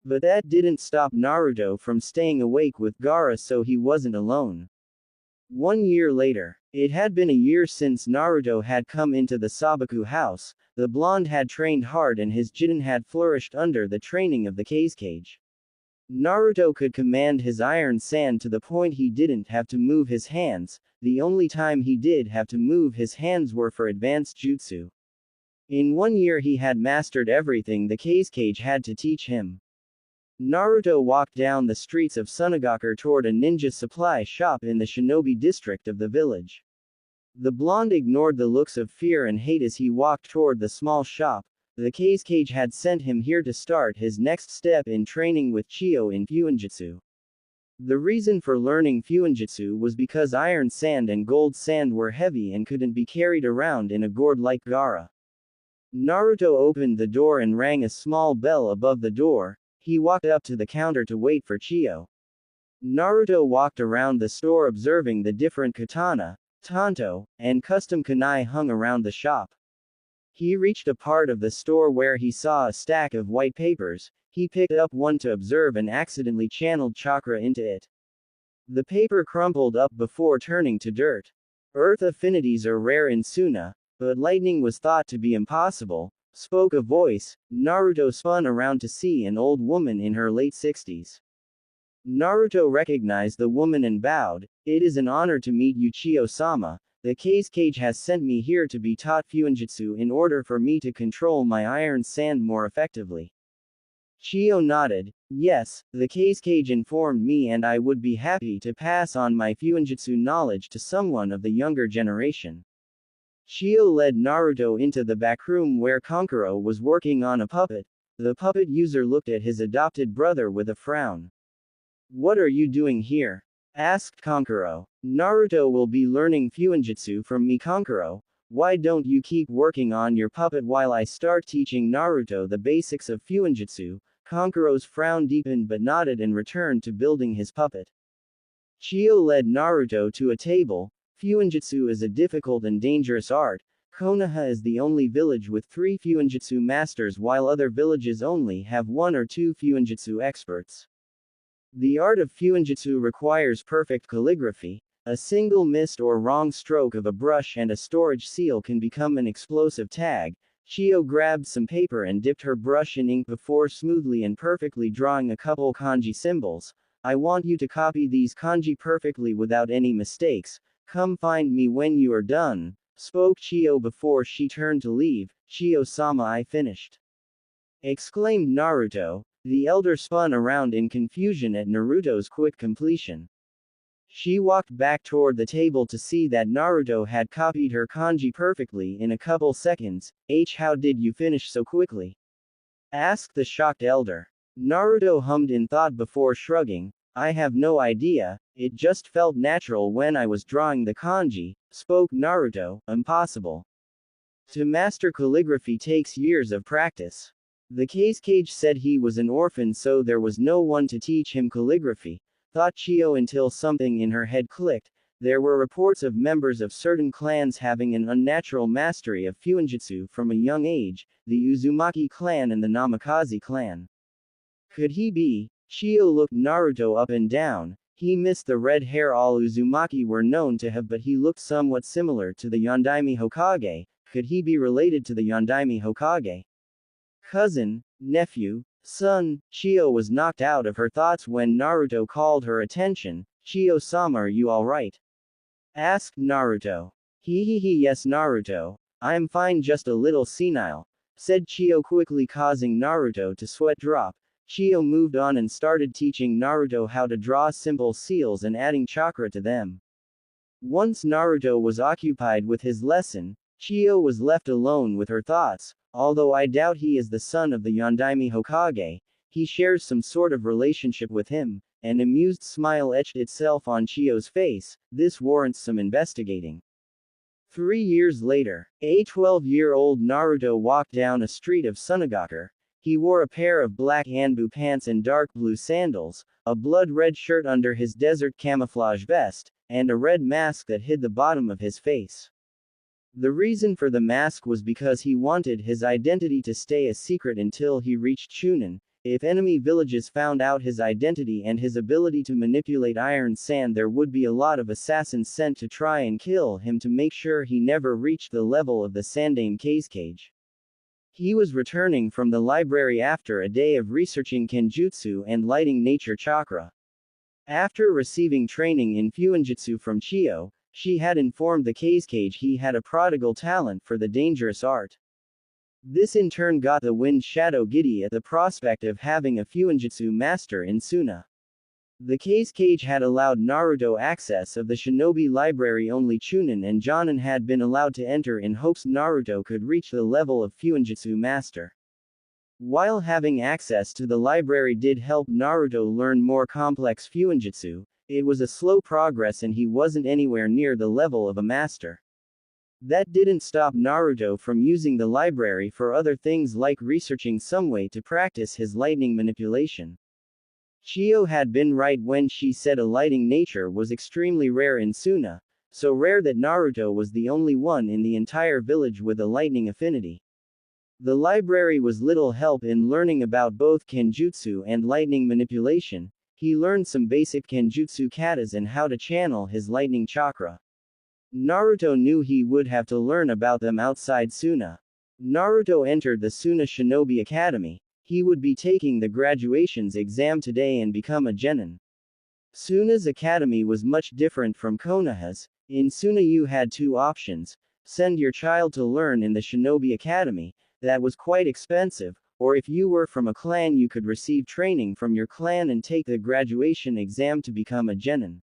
But that didn't stop Naruto from staying awake with Gaara, so he wasn't alone. 1 year later. It had been a year since Naruto had come into the Sabaku house. The blonde had trained hard and his Jiten had flourished under the training of the Kazekage. Naruto could command his iron sand to the point he didn't have to move his hands. The only time he did have to move his hands were for advanced jutsu. In 1 year he had mastered everything the Kazekage had to teach him. Naruto walked down the streets of Sunagakur toward a ninja supply shop in the shinobi district of the village. The blonde ignored the looks of fear and hate as he walked toward the small shop. The Kazekage had sent him here to start his next step in training with Chiyo in Fuinjutsu. The reason for learning Fuinjutsu was because iron sand and gold sand were heavy and couldn't be carried around in a gourd like Gaara. Naruto opened the door and rang a small bell above the door. He walked up to the counter to wait for Chiyo. Naruto walked around the store observing the different katana, tanto, and custom kunai hung around the shop. He reached a part of the store where he saw a stack of white papers. He picked up one to observe and accidentally channeled chakra into it. The paper crumpled up before turning to dirt. Earth affinities are rare in Suna, but lightning was thought to be impossible, spoke a voice. Naruto spun around to see an old woman in her late 60s. Naruto recognized the woman and bowed. It is an honor to meet you, Chiyo-sama. The Kazekage has sent me here to be taught Fuinjutsu in order for me to control my iron sand more effectively. Chiyo nodded. Yes, the Kazekage informed me and I would be happy to pass on my Fuinjutsu knowledge to someone of the younger generation. Chiyo led Naruto into the back room where Kankuro was working on a puppet. The puppet user looked at his adopted brother with a frown. What are you doing here? Asked Kankuro. Naruto will be learning Fuinjutsu from me, Kankuro. Why don't you keep working on your puppet while I start teaching Naruto the basics of Fuinjutsu? Kankuro's frown deepened but nodded and returned to building his puppet. Chiyo led Naruto to a table. Fuinjutsu is a difficult and dangerous art. Konoha is the only village with 3 Fuinjutsu masters while other villages only have 1 or 2 Fuinjutsu experts. The art of Fuinjutsu requires perfect calligraphy. A single missed or wrong stroke of a brush and a storage seal can become an explosive tag. Chiyo grabbed some paper and dipped her brush in ink before smoothly and perfectly drawing a couple kanji symbols. I want you to copy these kanji perfectly without any mistakes. Come find me when you are done, spoke Chiyo before she turned to leave. Chiyo-sama, I finished. Exclaimed Naruto. The elder spun around in confusion at Naruto's quick completion. She walked back toward the table to see that Naruto had copied her kanji perfectly in a couple seconds. How did you finish so quickly? Asked the shocked elder. Naruto hummed in thought before shrugging. I have no idea, it just felt natural when I was drawing the kanji, spoke Naruto. Impossible. To master calligraphy takes years of practice. The Kazekage said he was an orphan, so there was no one to teach him calligraphy, thought Chiyo until something in her head clicked. There were reports of members of certain clans having an unnatural mastery of Fuinjutsu from a young age, the Uzumaki clan and the Namikaze clan. Could he be? Chiyo looked Naruto up and down. He missed the red hair all Uzumaki were known to have, but he looked somewhat similar to the Yondaime Hokage. Could he be related to the Yondaime Hokage? Cousin, nephew, son. Chiyo was knocked out of her thoughts when Naruto called her attention. Chiyo-sama, are you alright? Asked Naruto. Yes Naruto. I'm fine, just a little senile, said Chiyo quickly, causing Naruto to sweat drop. Chiyo moved on and started teaching Naruto how to draw simple seals and adding chakra to them. Once Naruto was occupied with his lesson, Chiyo was left alone with her thoughts. Although I doubt he is the son of the Yondaime Hokage, he shares some sort of relationship with him. An amused smile etched itself on Chiyo's face. This warrants some investigating. 3 years later, a 12-year-old Naruto walked down a street of Sunagakur. He wore a pair of black Anbu pants and dark blue sandals, a blood-red shirt under his desert camouflage vest, and a red mask that hid the bottom of his face. The reason for the mask was because he wanted his identity to stay a secret until he reached Chunin. If enemy villages found out his identity and his ability to manipulate iron sand, there would be a lot of assassins sent to try and kill him to make sure he never reached the level of the Sandaime Kazekage. He was returning from the library after a day of researching Kenjutsu and lighting nature chakra. After receiving training in Fuinjutsu from Chiyo, she had informed the Kazekage he had a prodigal talent for the dangerous art. This in turn got the Wind Shadow giddy at the prospect of having a Fuinjutsu master in Suna. The Case Cage had allowed Naruto access of the shinobi library. Only Chunin and Jonin had been allowed to enter in hopes Naruto could reach the level of Fuinjutsu master. While having access to the library did help Naruto learn more complex Fuinjutsu, it was a slow progress and he wasn't anywhere near the level of a master. That didn't stop Naruto from using the library for other things like researching some way to practice his lightning manipulation. Chio had been right when she said a lighting nature was extremely rare in Suna, so rare that Naruto was the only one in the entire village with a lightning affinity. The library was little help in learning about both Kenjutsu and lightning manipulation. He learned some basic Kenjutsu katas and how to channel his lightning chakra. Naruto knew he would have to learn about them outside Suna. Naruto entered the Suna Shinobi Academy. He would be taking the graduation's exam today and become a genin. Suna's academy was much different from Konoha's. In Suna you had two options: send your child to learn in the Shinobi Academy, that was quite expensive, or if you were from a clan you could receive training from your clan and take the graduation exam to become a genin.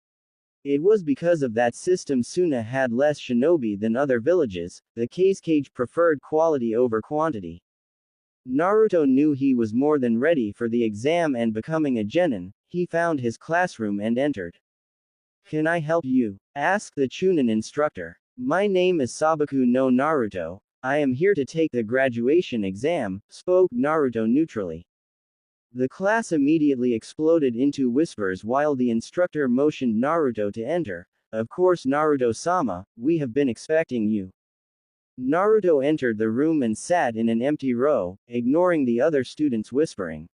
It was because of that system Suna had less shinobi than other villages. The Case Cage preferred quality over quantity. Naruto knew he was more than ready for the exam and becoming a genin. He found his classroom and entered. "Can I help you?" asked the Chunin instructor. "My name is Sabaku no Naruto. I am here to take the graduation exam," spoke Naruto neutrally. The class immediately exploded into whispers while the instructor motioned Naruto to enter. "Of course Naruto-sama, we have been expecting you." Naruto entered the room and sat in an empty row, ignoring the other students whispering.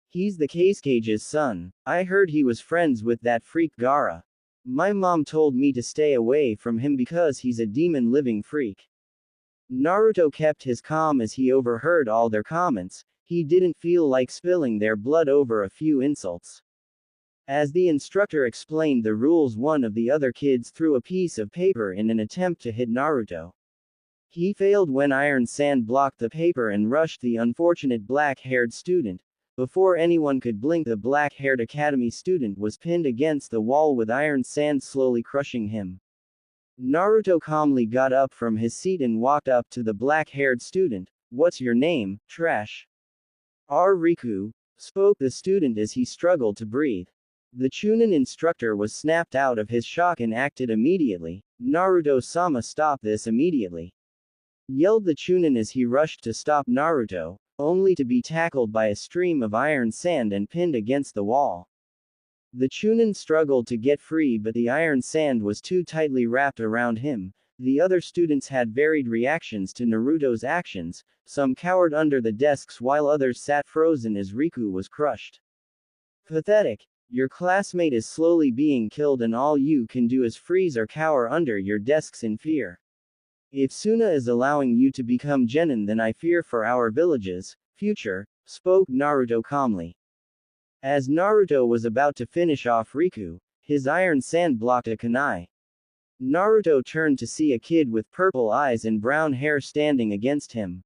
"He's the Case Cage's son. I heard he was friends with that freak Gaara. My mom told me to stay away from him because he's a demon living freak." Naruto kept his calm as he overheard all their comments. He didn't feel like spilling their blood over a few insults. As the instructor explained the rules, one of the other kids threw a piece of paper in an attempt to hit Naruto. He failed when Iron Sand blocked the paper and rushed the unfortunate black-haired student. Before anyone could blink, the black-haired academy student was pinned against the wall with Iron Sand slowly crushing him. Naruto calmly got up from his seat and walked up to the black-haired student. "What's your name, trash?" "Riku," spoke the student as he struggled to breathe. The Chunin instructor was snapped out of his shock and acted immediately. "Naruto-sama, stop this immediately!" yelled the Chunin as he rushed to stop Naruto, only to be tackled by a stream of Iron Sand and pinned against the wall. The Chunin struggled to get free, but the Iron Sand was too tightly wrapped around him. The other students had varied reactions to Naruto's actions. Some cowered under the desks while others sat frozen as Riku was crushed. "Pathetic. Your classmate is slowly being killed and all you can do is freeze or cower under your desks in fear. If Suna is allowing you to become genin, then I fear for our village's future," spoke Naruto calmly. As Naruto was about to finish off Riku, his Iron Sand blocked a kunai. Naruto turned to see a kid with purple eyes and brown hair standing against him.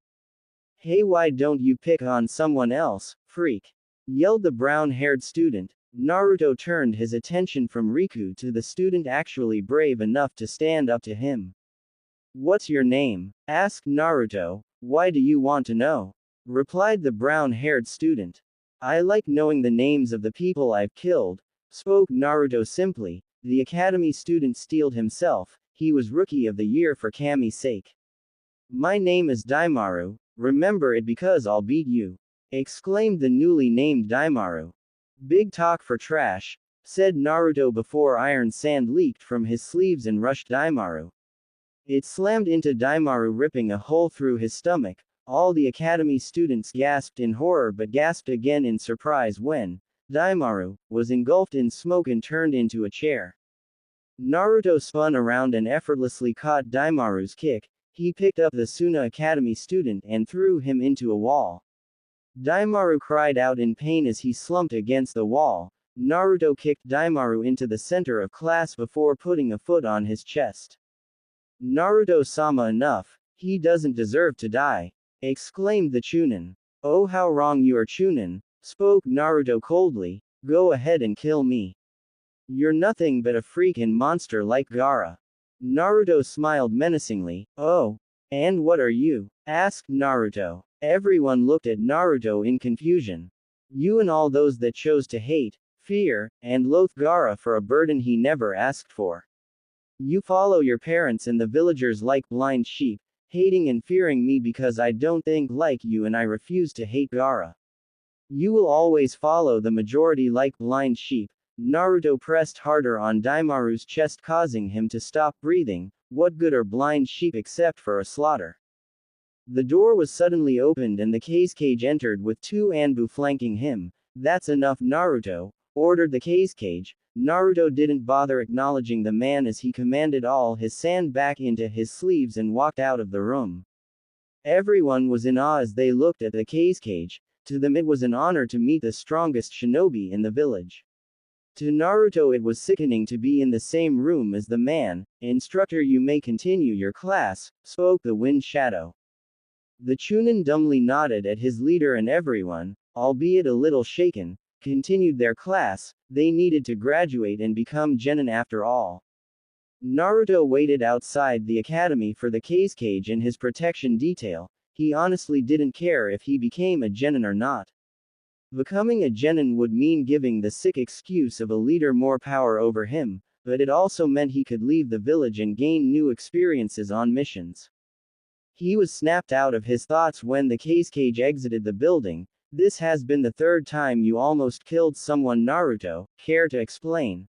"Hey, why don't you pick on someone else, freak?" yelled the brown-haired student. Naruto turned his attention from Riku to the student actually brave enough to stand up to him. "What's your name?" asked Naruto. "Why do you want to know?" replied the brown-haired student. "I like knowing the names of the people I've killed," spoke Naruto simply. The academy student steeled himself. He was rookie of the year for Kami's sake. "My name is Daimaru. Remember it because I'll beat you," exclaimed the newly named Daimaru. "Big talk for trash," said Naruto before Iron Sand leaked from his sleeves and rushed Daimaru. It slammed into Daimaru, ripping a hole through his stomach. All the academy students gasped in horror but gasped again in surprise when Daimaru was engulfed in smoke and turned into a chair. Naruto spun around and effortlessly caught Daimaru's kick. He picked up the Suna Academy student and threw him into a wall. Daimaru cried out in pain as he slumped against the wall. Naruto kicked Daimaru into the center of class before putting a foot on his chest. "Naruto-sama, enough. He doesn't deserve to die," exclaimed the Chunin. Oh, how wrong you are, Chunin, spoke Naruto coldly. Go ahead and kill me. You're nothing but a freak and monster like Gaara. Naruto smiled menacingly. Oh, and what are you? Asked Naruto. Everyone looked at Naruto in confusion. You and all those that chose to hate, fear, and loathe Gaara for a burden he never asked for. You follow your parents and the villagers like blind sheep, hating and fearing me because I don't think like you and I refuse to hate Gaara. You will always follow the majority like blind sheep. Naruto pressed harder on Daimaru's chest, causing him to stop breathing. What good are blind sheep except for a slaughter? The door was suddenly opened and the cage entered with two Anbu flanking him. That's enough, Naruto, ordered the cage. Naruto didn't bother acknowledging the man as he commanded all his sand back into his sleeves and walked out of the room. Everyone was in awe as they looked at the cage. To them it was an honor to meet the strongest shinobi in the village. To Naruto it was sickening to be in the same room as the man. Instructor, you may continue your class, spoke the Wind Shadow. The Chunin dumbly nodded at his leader and everyone, albeit a little shaken, continued their class. They needed to graduate and become genin after all. Naruto waited outside the academy for the cage and his protection detail. He honestly didn't care if he became a genin or not. Becoming a genin would mean giving the sick excuse of a leader more power over him, but it also meant he could leave the village and gain new experiences on missions. He was snapped out of his thoughts when the cage exited the building. This has been the third time you almost killed someone, Naruto. Care to explain?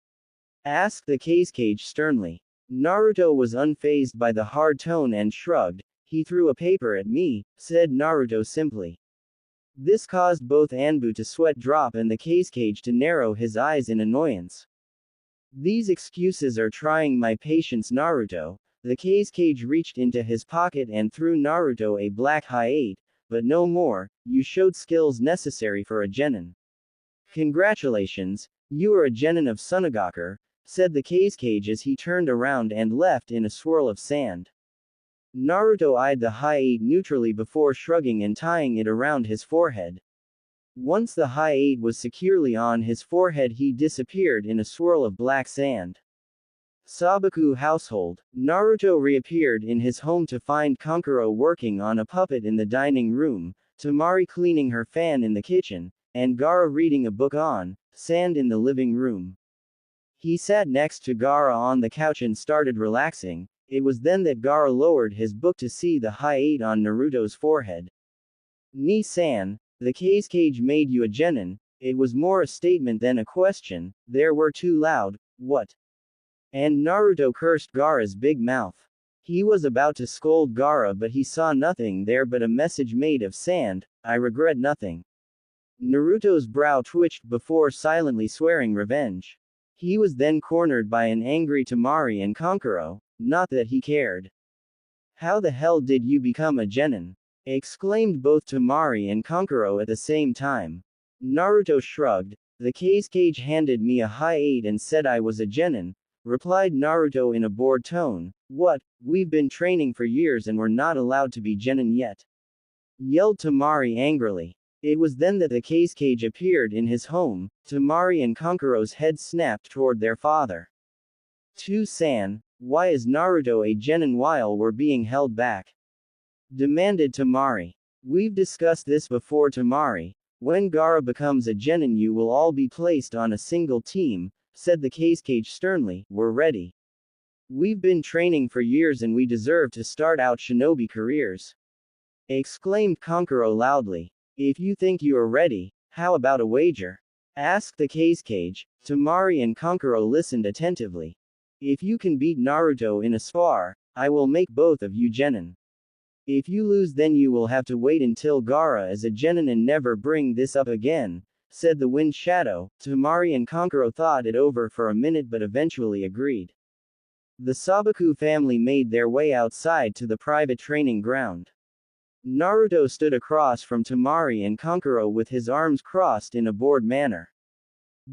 Asked the cage sternly. Naruto was unfazed by the hard tone and shrugged. He threw a paper at me, said Naruto simply. This caused both Anbu to sweat drop and the cage to narrow his eyes in annoyance. These excuses are trying my patience, Naruto. The cage reached into his pocket and threw Naruto a black hyate, but no more. You showed skills necessary for a genin. Congratulations, you are a genin of Sunagakur, said the cage as he turned around and left in a swirl of sand. Naruto eyed the hyate neutrally before shrugging and tying it around his forehead. Once the hyate was securely on his forehead, he disappeared in a swirl of black sand. Sabaku household. Naruto reappeared in his home to find Kankuro working on a puppet in the dining room, Temari cleaning her fan in the kitchen, and Gaara reading a book on sand in the living room. He sat next to Gaara on the couch and started relaxing. It was then that Gaara lowered his book to see the hyate on Naruto's forehead. Ni-san, the cage made you a genin. It was more a statement than a question. There were too loud. What? And Naruto cursed Gaara's big mouth. He was about to scold Gaara, but he saw nothing there but a message made of sand. I regret nothing. Naruto's brow twitched before silently swearing revenge. He was then cornered by an angry Temari and Kankuro. Not that he cared. How the hell did you become a genin? Exclaimed both Temari and Kankuro at the same time. Naruto shrugged. The cage handed me a hyate and said I was a genin, replied Naruto in a bored tone. What? We've been training for years and we're not allowed to be genin yet, yelled Temari angrily. It was then that the cage appeared in his home. Temari and Kankuro's heads snapped toward their father. To-san, why is Naruto a genin while we're being held back? Demanded Temari. We've discussed this before, Temari. When Gaara becomes a genin you will all be placed on a single team, said the cage sternly. We're ready. We've been training for years and we deserve to start out shinobi careers. Exclaimed Kankuro loudly. If you think you are ready, how about a wager? Asked the cage. Temari and Kankuro listened attentively. If you can beat Naruto in a spar, I will make both of you genin. If you lose then you will have to wait until Gaara is a genin and never bring this up again, said the Wind Shadow. Temari and Kankuro thought it over for a minute but eventually agreed. The Sabaku family made their way outside to the private training ground. Naruto stood across from Temari and Kankuro with his arms crossed in a bored manner.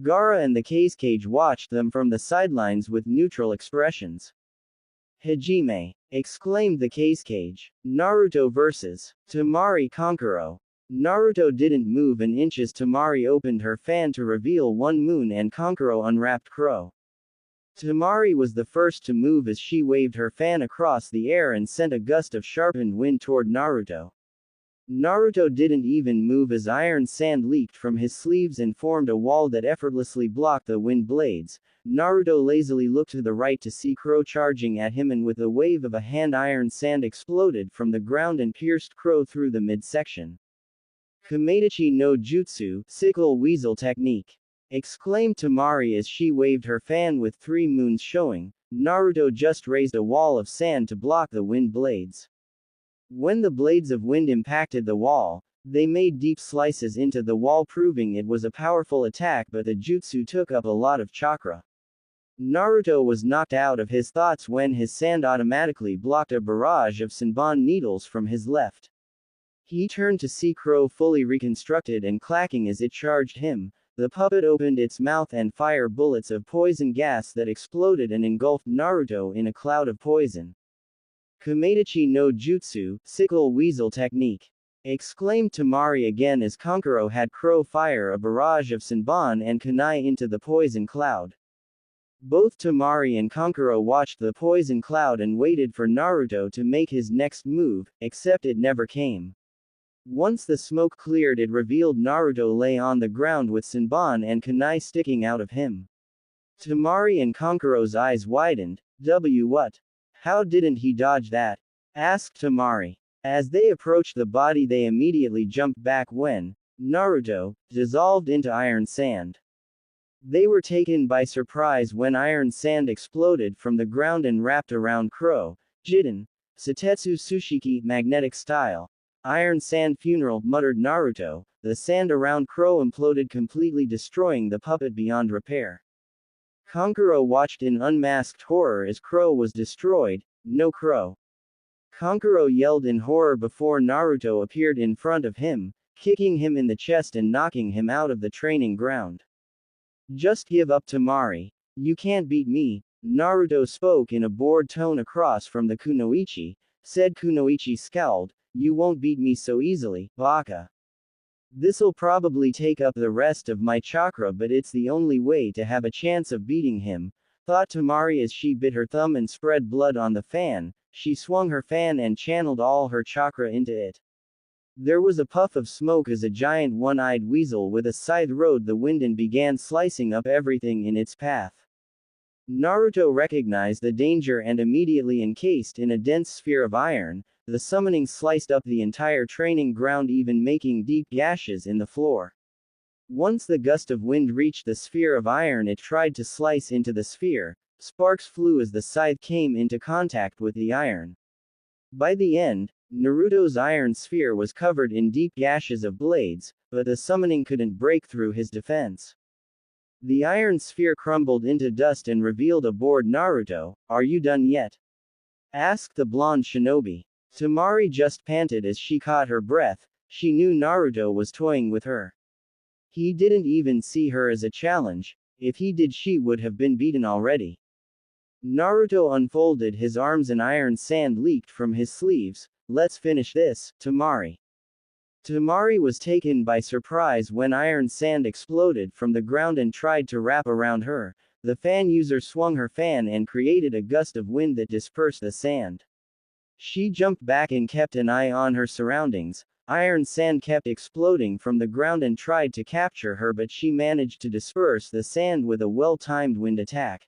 Gaara and the cage watched them from the sidelines with neutral expressions. Hajime! Exclaimed the case cage. Naruto vs. Temari Kankuro. Naruto didn't move an inch as Temari opened her fan to reveal one moon and Kankuro unwrapped Crow. Temari was the first to move as she waved her fan across the air and sent a gust of sharpened wind toward Naruto. Naruto didn't even move as iron sand leaked from his sleeves and formed a wall that effortlessly blocked the wind blades. Naruto lazily looked to the right to see Crow charging at him, and with a wave of a hand iron sand exploded from the ground and pierced Crow through the midsection. Kumaitachi no Jutsu, sickle weasel technique! Exclaimed Temari as she waved her fan with 3 moons showing. Naruto just raised a wall of sand to block the wind blades. When the blades of wind impacted the wall, they made deep slices into the wall, proving it was a powerful attack, but the jutsu took up a lot of chakra. Naruto was knocked out of his thoughts when his sand automatically blocked a barrage of Senbon needles from his left. He turned to see Crow fully reconstructed and clacking as it charged him. The puppet opened its mouth and fired bullets of poison gas that exploded and engulfed Naruto in a cloud of poison. Kumaitachi no Jutsu, sickle weasel technique! Exclaimed Temari again as Kankuro had Crow fire a barrage of Senbon and kunai into the poison cloud. Both Temari and Kankuro watched the poison cloud and waited for Naruto to make his next move, except it never came. Once the smoke cleared, it revealed Naruto lay on the ground with Senbon and kunai sticking out of him. Temari and Kankuro's eyes widened. What? How didn't he dodge that? Asked Temari. As they approached the body, they immediately jumped back when Naruto dissolved into iron sand. They were taken by surprise when iron sand exploded from the ground and wrapped around Crow. Jiden, Satetsu Tsushiki, magnetic style. Iron sand funeral, muttered Naruto. The sand around Crow imploded, completely destroying the puppet beyond repair. Kankuro watched in unmasked horror as Crow was destroyed. No Crow! Kankuro yelled in horror before Naruto appeared in front of him, kicking him in the chest and knocking him out of the training ground. Just give up, Temari. You can't beat me. Naruto spoke in a bored tone across from the kunoichi. Said Kunoichi scowled. You won't beat me so easily, baka. This'll probably take up the rest of my chakra, but it's the only way to have a chance of beating him, thought Temari as she bit her thumb and spread blood on the fan. She swung her fan and channeled all her chakra into it. There was a puff of smoke as a giant one-eyed weasel with a scythe rode the wind and began slicing up everything in its path. Naruto recognized the danger and immediately encased in a dense sphere of iron. The summoning sliced up the entire training ground, even making deep gashes in the floor. Once the gust of wind reached the sphere of iron, it tried to slice into the sphere. Sparks flew as the scythe came into contact with the iron. By the end, Naruto's iron sphere was covered in deep gashes of blades, but the summoning couldn't break through his defense. The iron sphere crumbled into dust and revealed a bored Naruto. Are you done yet? Asked the blonde shinobi. Temari just panted as she caught her breath. She knew Naruto was toying with her. He didn't even see her as a challenge. If he did, she would have been beaten already. Naruto unfolded his arms and iron sand leaked from his sleeves. Let's finish this, Temari. Temari was taken by surprise when iron sand exploded from the ground and tried to wrap around her. The fan user swung her fan and created a gust of wind that dispersed the sand. She jumped back and kept an eye on her surroundings. Iron sand kept exploding from the ground and tried to capture her, but she managed to disperse the sand with a well-timed wind attack.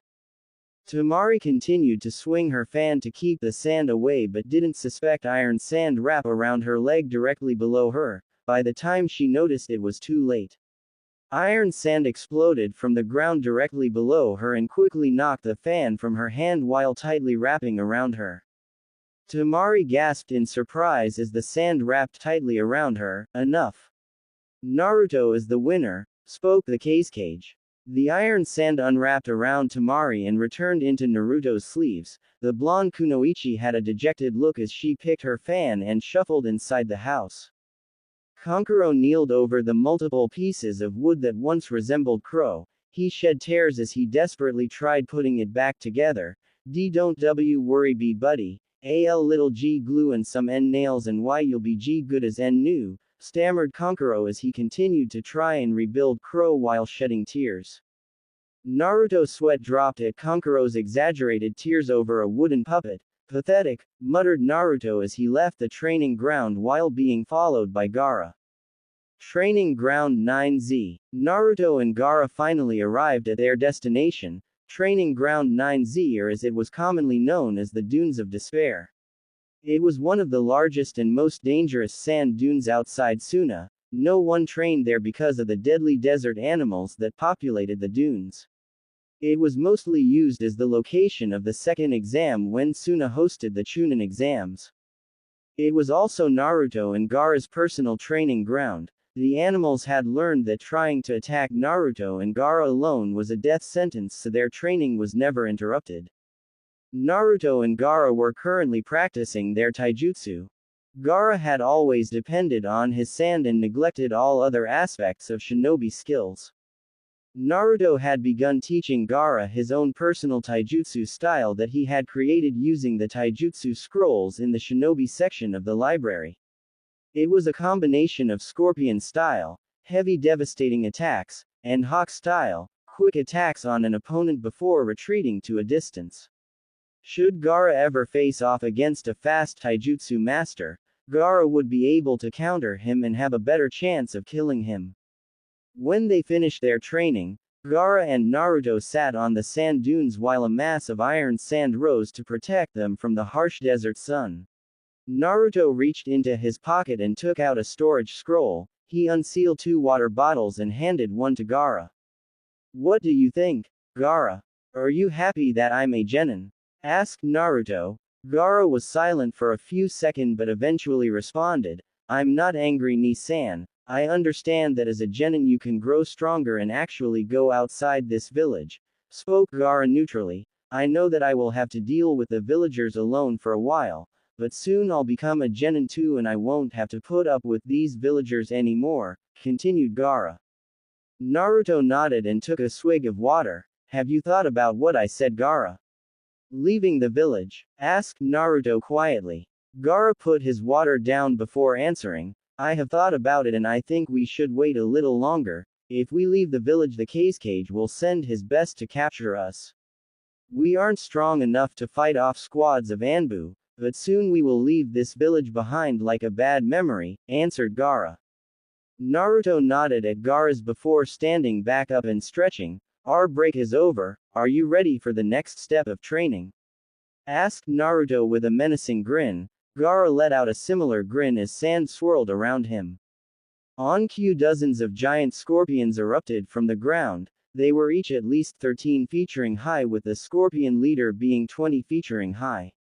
Temari continued to swing her fan to keep the sand away, but didn't suspect iron sand wrap around her leg directly below her. By the time she noticed, it was too late. Iron sand exploded from the ground directly below her and quickly knocked the fan from her hand while tightly wrapping around her. Temari gasped in surprise as the sand wrapped tightly around her. Enough. Naruto is the winner, spoke the case cage. The iron sand unwrapped around Temari and returned into Naruto's sleeves. The blonde kunoichi had a dejected look as she picked her fan and shuffled inside the house. Kankuro kneeled over the multiple pieces of wood that once resembled Crow. He shed tears as he desperately tried putting it back together. Don't worry be buddy, al little g glue and some n nails and why you'll be g good as n new, stammered Kankuro as he continued to try and rebuild Crow while shedding tears. Naruto's sweat dropped at Kankuro's exaggerated tears over a wooden puppet. Pathetic, muttered Naruto as he left the training ground while being followed by Gaara. Training Ground 9Z. Naruto and Gaara finally arrived at their destination, Training Ground 9Z, or as it was commonly known as the Dunes of Despair. It was one of the largest and most dangerous sand dunes outside Suna. No one trained there because of the deadly desert animals that populated the dunes. It was mostly used as the location of the second exam when Suna hosted the Chunin exams. It was also Naruto and Gaara's personal training ground. The animals had learned that trying to attack Naruto and Gaara alone was a death sentence, so their training was never interrupted. Naruto and Gaara were currently practicing their taijutsu. Gaara had always depended on his sand and neglected all other aspects of shinobi skills. Naruto had begun teaching Gaara his own personal taijutsu style that he had created using the taijutsu scrolls in the shinobi section of the library. It was a combination of scorpion style, heavy devastating attacks, and hawk style, quick attacks on an opponent before retreating to a distance. Should Gaara ever face off against a fast taijutsu master, Gaara would be able to counter him and have a better chance of killing him. When they finished their training, Gaara and Naruto sat on the sand dunes while a mass of iron sand rose to protect them from the harsh desert sun. Naruto reached into his pocket and took out a storage scroll. He unsealed 2 water bottles and handed one to Gaara. What do you think, Gaara? Are you happy that I'm a genin? Asked Naruto. Gaara was silent for a few seconds but eventually responded, I'm not angry ni-san. I understand that as a genin you can grow stronger and actually go outside this village, spoke Gaara neutrally. I know that I will have to deal with the villagers alone for a while, but soon I'll become a genin too and I won't have to put up with these villagers anymore, continued Gaara. Naruto nodded and took a swig of water. Have you thought about what I said, Gaara? Leaving the village? Asked Naruto quietly. Gaara put his water down before answering, I have thought about it and I think we should wait a little longer. If we leave the village the Kazekage will send his best to capture us. We aren't strong enough to fight off squads of Anbu, but soon we will leave this village behind like a bad memory, answered Gaara. Naruto nodded at Gaara's before standing back up and stretching. Our break is over, are you ready for the next step of training? Asked Naruto with a menacing grin. Gaara let out a similar grin as sand swirled around him. On cue, dozens of giant scorpions erupted from the ground. They were each at least 13 featuring high, with the scorpion leader being 20 featuring high.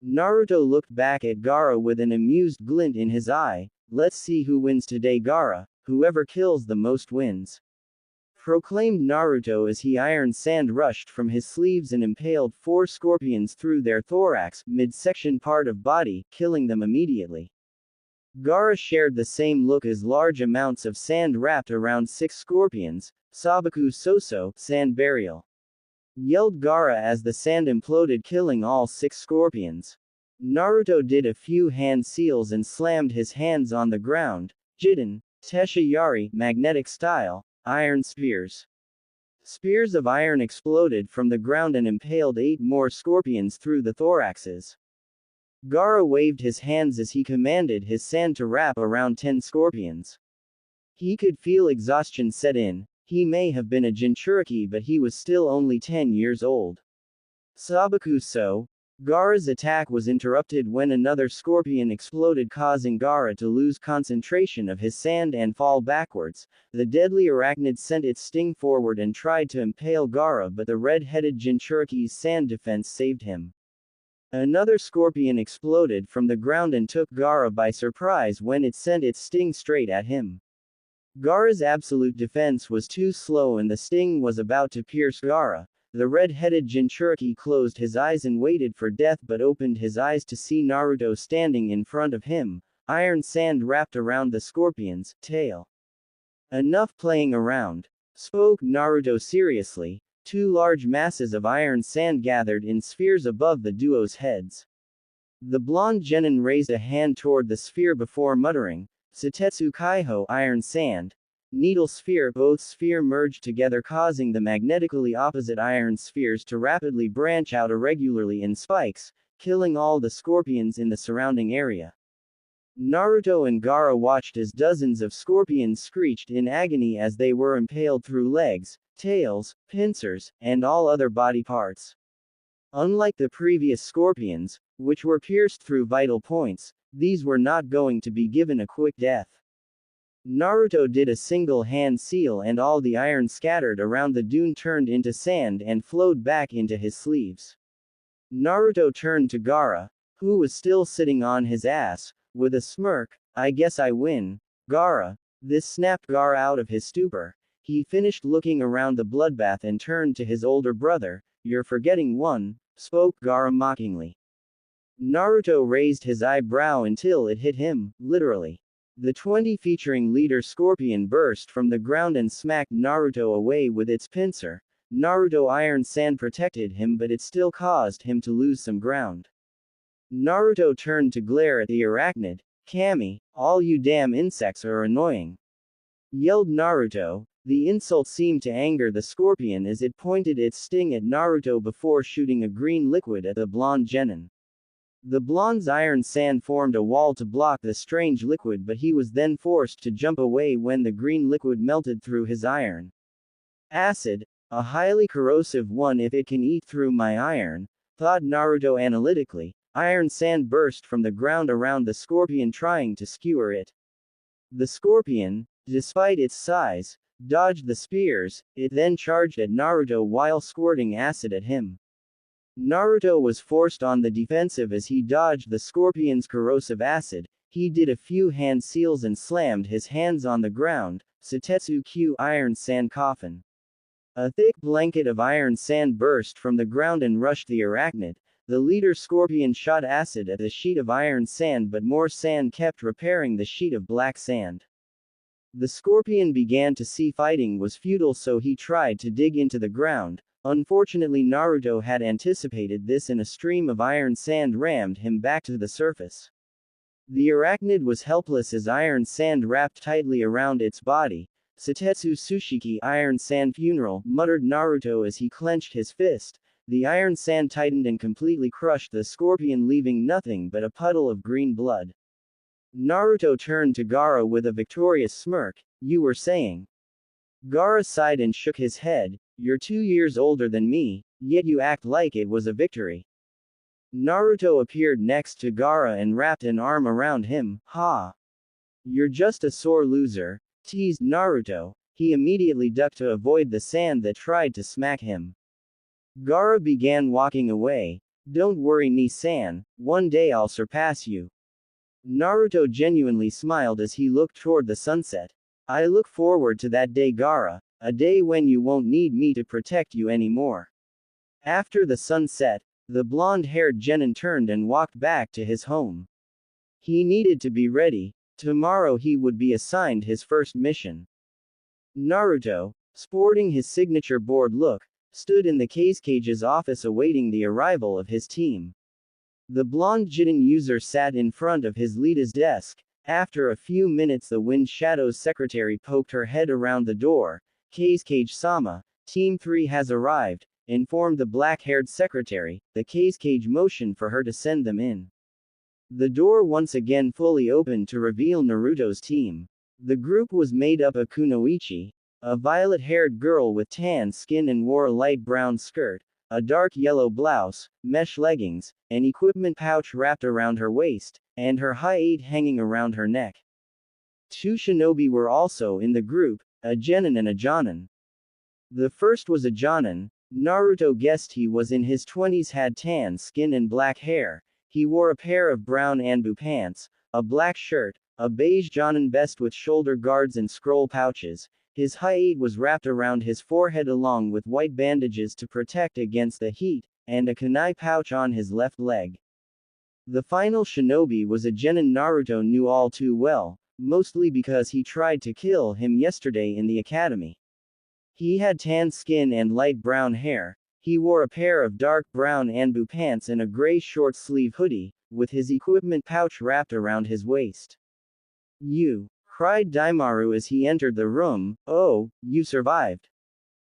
Naruto looked back at Gaara with an amused glint in his eye. Let's see who wins today, Gaara. Whoever kills the most wins, proclaimed Naruto as he iron sand rushed from his sleeves and impaled 4 scorpions through their thorax, midsection part of body, killing them immediately. Gaara shared the same look as large amounts of sand wrapped around 6 scorpions. Sabaku Soso, sand burial, yelled Gaara as the sand imploded, killing all 6 scorpions. Naruto did a few hand seals and slammed his hands on the ground. Jiden, Tesha Yari, magnetic style, iron spears. Spears of iron exploded from the ground and impaled 8 more scorpions through the thoraxes. Gaara waved his hands as he commanded his sand to wrap around 10 scorpions. He could feel exhaustion set in. He may have been a Jinchuriki, but he was still only 10 years old. Sabaku So. Gaara's attack was interrupted when another scorpion exploded, causing Gaara to lose concentration of his sand and fall backwards. The deadly arachnid sent its sting forward and tried to impale Gaara, but the red-headed Jinchuriki's sand defense saved him. Another scorpion exploded from the ground and took Gaara by surprise when it sent its sting straight at him. Gaara's absolute defense was too slow and the sting was about to pierce Gaara. The red-headed Jinchuriki closed his eyes and waited for death, but opened his eyes to see Naruto standing in front of him, iron sand wrapped around the scorpion's tail. Enough playing around, spoke Naruto seriously. two large masses of iron sand gathered in spheres above the duo's heads. The blonde genin raised a hand toward the sphere before muttering, Satetsu Kaiho iron sand. Needle sphere. Both sphere merged together, causing the magnetically opposite iron spheres to rapidly branch out irregularly in spikes, killing all the scorpions in the surrounding area. Naruto and Gaara watched as dozens of scorpions screeched in agony as they were impaled through legs, tails, pincers, and all other body parts. Unlike the previous scorpions, which were pierced through vital points, these were not going to be given a quick death. Naruto did a single hand seal and all the iron scattered around the dune turned into sand and flowed back into his sleeves. Naruto turned to Gaara, who was still sitting on his ass, with a smirk. I guess I win, Gaara. This snapped Gaara out of his stupor. He finished looking around the bloodbath and turned to his older brother. You're forgetting one, spoke Gaara mockingly. Naruto raised his eyebrow until it hit him, literally. The 20 featuring leader scorpion burst from the ground and smacked Naruto away with its pincer. Naruto iron sand protected him, but it still caused him to lose some ground. Naruto turned to glare at the arachnid. Kami, all you damn insects are annoying, yelled Naruto. The insult seemed to anger the scorpion as it pointed its sting at Naruto before shooting a green liquid at the blonde genin. The blonde's iron sand formed a wall to block the strange liquid, but he was then forced to jump away when the green liquid melted through his iron. Acid, a highly corrosive one if it can eat through my iron, thought Naruto analytically. Iron sand burst from the ground around the scorpion trying to skewer it. The scorpion, despite its size, dodged the spears. It then charged at Naruto while squirting acid at him. Naruto was forced on the defensive as he dodged the scorpion's corrosive acid. He did a few hand seals and slammed his hands on the ground. Satetsu Q iron sand coffin. A thick blanket of iron sand burst from the ground and rushed the arachnid. The leader scorpion shot acid at the sheet of iron sand, but more sand kept repairing the sheet of black sand. The scorpion began to see fighting was futile, so he tried to dig into the ground. Unfortunately, Naruto had anticipated this and a stream of iron sand rammed him back to the surface. The arachnid was helpless as iron sand wrapped tightly around its body. Satetsu Tsushiki iron sand funeral, muttered Naruto as he clenched his fist. The iron sand tightened and completely crushed the scorpion, leaving nothing but a puddle of green blood. Naruto turned to Gaara with a victorious smirk. You were saying? Gaara sighed and shook his head. You're 2 years older than me, yet you act like it was a victory. Naruto appeared next to Gaara and wrapped an arm around him. Ha! You're just a sore loser, teased Naruto. He immediately ducked to avoid the sand that tried to smack him. Gaara began walking away. Don't worry, Ni-san, one day I'll surpass you. Naruto genuinely smiled as he looked toward the sunset. I look forward to that day, Gaara, a day when you won't need me to protect you anymore. After the sun set, the blonde-haired genin turned and walked back to his home. He needed to be ready. Tomorrow he would be assigned his first mission. Naruto, sporting his signature bored look, stood in the Cage's office awaiting the arrival of his team. The blonde genin user sat in front of his leader's desk. After a few minutes, the Wind Shadow's secretary poked her head around the door. Cage-sama, Team 3 has arrived, informed the black-haired secretary. The Cage motioned for her to send them in. The door once again fully opened to reveal Naruto's team. The group was made up of Kunoichi, a violet-haired girl with tan skin and wore a light brown skirt, a dark yellow blouse, mesh leggings, an equipment pouch wrapped around her waist, and her high-8 hanging around her neck. 2 shinobi were also in the group, a genin and a jonin. The first was a jonin. Naruto guessed he was in his 20s, had tan skin and black hair. He wore a pair of brown anbu pants, a black shirt, a beige jonin vest with shoulder guards and scroll pouches. His high-8 was wrapped around his forehead along with white bandages to protect against the heat, and a kunai pouch on his left leg. The final shinobi was a genin Naruto knew all too well, mostly because he tried to kill him yesterday in the academy. He had tan skin and light brown hair. He wore a pair of dark brown Anbu pants and a gray short-sleeve hoodie, with his equipment pouch wrapped around his waist. "You!" cried Daimaru as he entered the room. "Oh, you survived.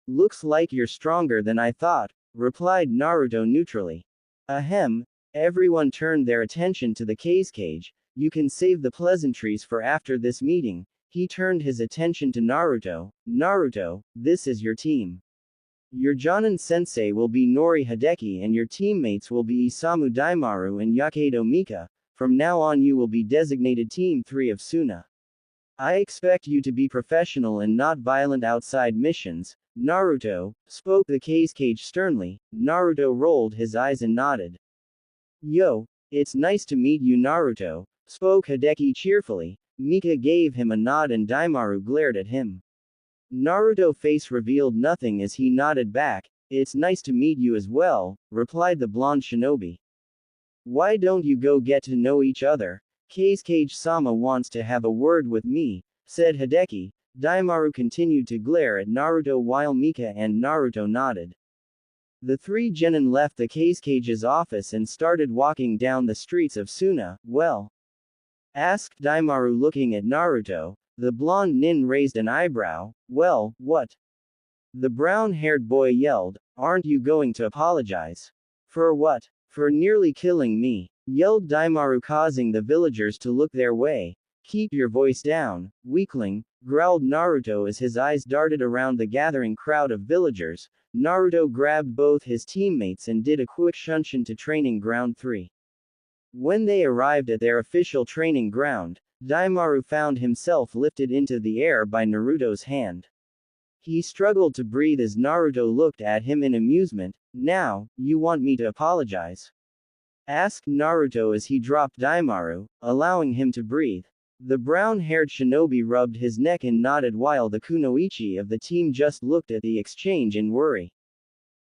Looks like you're stronger than I thought," replied Naruto neutrally. Ahem. Everyone turned their attention to the cage. "You can save the pleasantries for after this meeting." He turned his attention to Naruto. "Naruto, this is your team. Your Jonin sensei will be Nori Hideki and your teammates will be Isamu Daimaru and Yakedo Mika. From now on you will be designated Team 3 of Suna. I expect you to be professional and not violent outside missions." Naruto, spoke the cage sternly. Naruto rolled his eyes and nodded. "Yo, it's nice to meet you Naruto," spoke Hideki cheerfully. Mika gave him a nod and Daimaru glared at him. Naruto's face revealed nothing as he nodded back. "It's nice to meet you as well," replied the blonde shinobi. "Why don't you go get to know each other? Kage-sama wants to have a word with me," said Hideki. Daimaru continued to glare at Naruto while Mika and Naruto nodded. The three genin left the cage's office and started walking down the streets of Suna. "Well?" asked Daimaru looking at Naruto. The blonde nin raised an eyebrow. "Well, what?" the brown-haired boy yelled. "Aren't you going to apologize?" "For what?" "For nearly killing me," yelled Daimaru, causing the villagers to look their way. "Keep your voice down, weakling," growled Naruto as his eyes darted around the gathering crowd of villagers. Naruto grabbed both his teammates and did a quick shunshin to Training Ground 3. When they arrived at their official training ground, Daimaru found himself lifted into the air by Naruto's hand. He struggled to breathe as Naruto looked at him in amusement. "Now, you want me to apologize?" asked Naruto as he dropped Daimaru, allowing him to breathe. The brown-haired shinobi rubbed his neck and nodded while the kunoichi of the team just looked at the exchange in worry.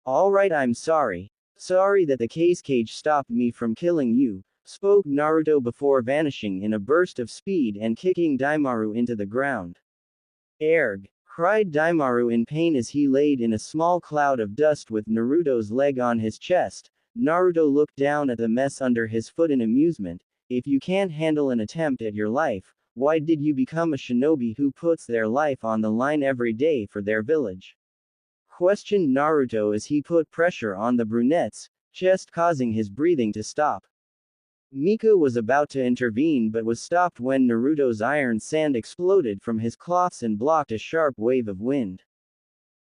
"Alright, I'm sorry. Sorry that the cage stopped me from killing you," spoke Naruto before vanishing in a burst of speed and kicking Daimaru into the ground. "Erg!" cried Daimaru in pain as he laid in a small cloud of dust with Naruto's leg on his chest. Naruto looked down at the mess under his foot in amusement. "If you can't handle an attempt at your life, why did you become a shinobi who puts their life on the line every day for their village?" questioned Naruto as he put pressure on the brunette's chest, causing his breathing to stop. Mika was about to intervene but was stopped when Naruto's iron sand exploded from his cloths and blocked a sharp wave of wind.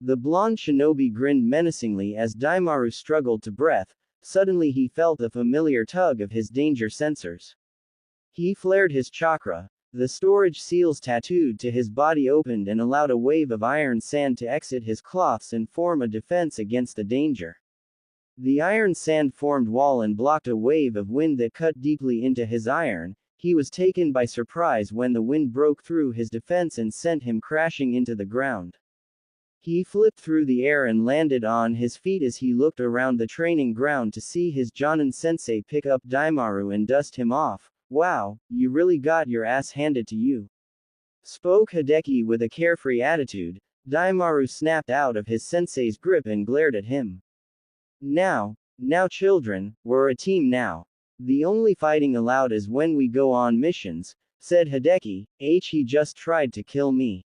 The blonde shinobi grinned menacingly as Daimaru struggled to breath. Suddenly he felt a familiar tug of his danger sensors. He flared his chakra. The storage seals tattooed to his body opened and allowed a wave of iron sand to exit his cloths and form a defense against the danger. The iron sand formed wall and blocked a wave of wind that cut deeply into his iron. He was taken by surprise when the wind broke through his defense and sent him crashing into the ground. He flipped through the air and landed on his feet as he looked around the training ground to see his Jonin sensei pick up Daimaru and dust him off. "Wow, you really got your ass handed to you," spoke Hideki with a carefree attitude. Daimaru snapped out of his sensei's grip and glared at him. Now children, we're a team now. The only fighting allowed is when we go on missions," said Hideki. He just tried to kill me,"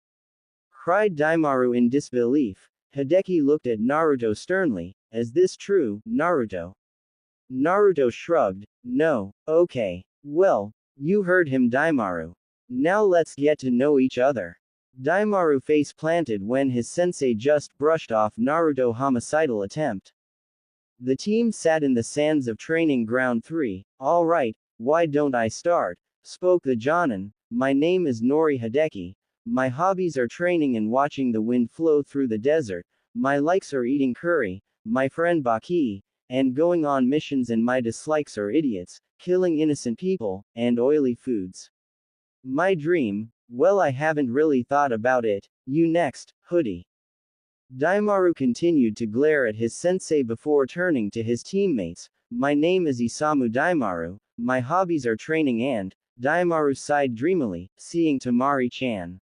cried Daimaru in disbelief. Hideki looked at Naruto sternly. "Is this true, Naruto?" Naruto shrugged. "No." "Okay. Well, you heard him Daimaru. Now let's get to know each other." Daimaru face planted when his sensei just brushed off Naruto's homicidal attempt. The team sat in the sands of Training Ground 3. "Alright, why don't I start?" spoke the Jonin. "My name is Nori Hideki. My hobbies are training and watching the wind flow through the desert. My likes are eating curry, my friend Baki, and going on missions, and my dislikes are idiots, killing innocent people, and oily foods. My dream, well, I haven't really thought about it. You next, hoodie." Daimaru continued to glare at his sensei before turning to his teammates. "My name is Isamu Daimaru. My hobbies are training and..." Daimaru sighed dreamily, seeing Temari-chan.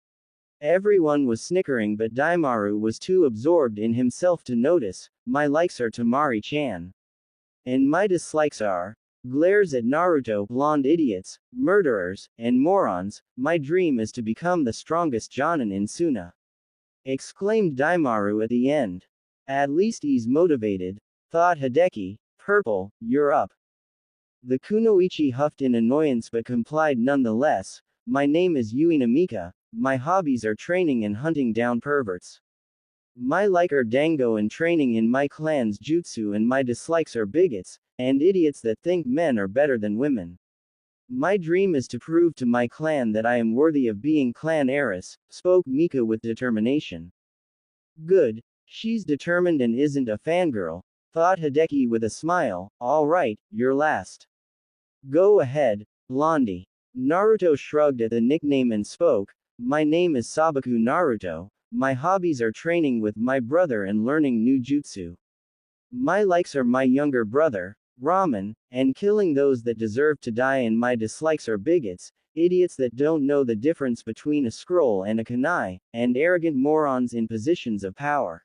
Everyone was snickering, but Daimaru was too absorbed in himself to notice. My likes are Temari-chan. And my dislikes are. Glares at Naruto, blonde idiots, murderers, and morons. My dream is to become the strongest Jonin in Suna. Exclaimed Daimaru at the end. At least he's motivated, thought Hideki. Purple, you're up. The kunoichi huffed in annoyance but complied nonetheless. My name is Uinamika. My hobbies are training and hunting down perverts. My like are dango and training in my clan's jutsu, and my dislikes are bigots, and idiots that think men are better than women. My dream is to prove to my clan that I am worthy of being clan heiress, spoke Mika with determination. Good. She's determined and isn't a fangirl, thought Hideki with a smile. Alright, you're last. Go ahead, Blondie. Naruto shrugged at the nickname and spoke. My name is Sabaku Naruto. My hobbies are training with my brother and learning new jutsu. My likes are my younger brother, ramen, and killing those that deserve to die, and my dislikes are bigots, idiots that don't know the difference between a scroll and a kunai, and arrogant morons in positions of power.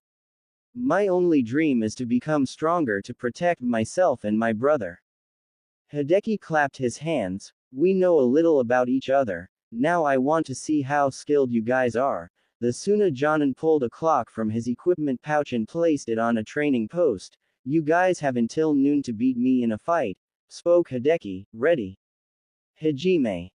My only dream is to become stronger to protect myself and my brother. Hideki clapped his hands. We know a little about each other. Now I want to see how skilled you guys are. The Suna Jonin pulled a clock from his equipment pouch and placed it on a training post. You guys have until noon to beat me in a fight, spoke Hideki. Ready. Hajime.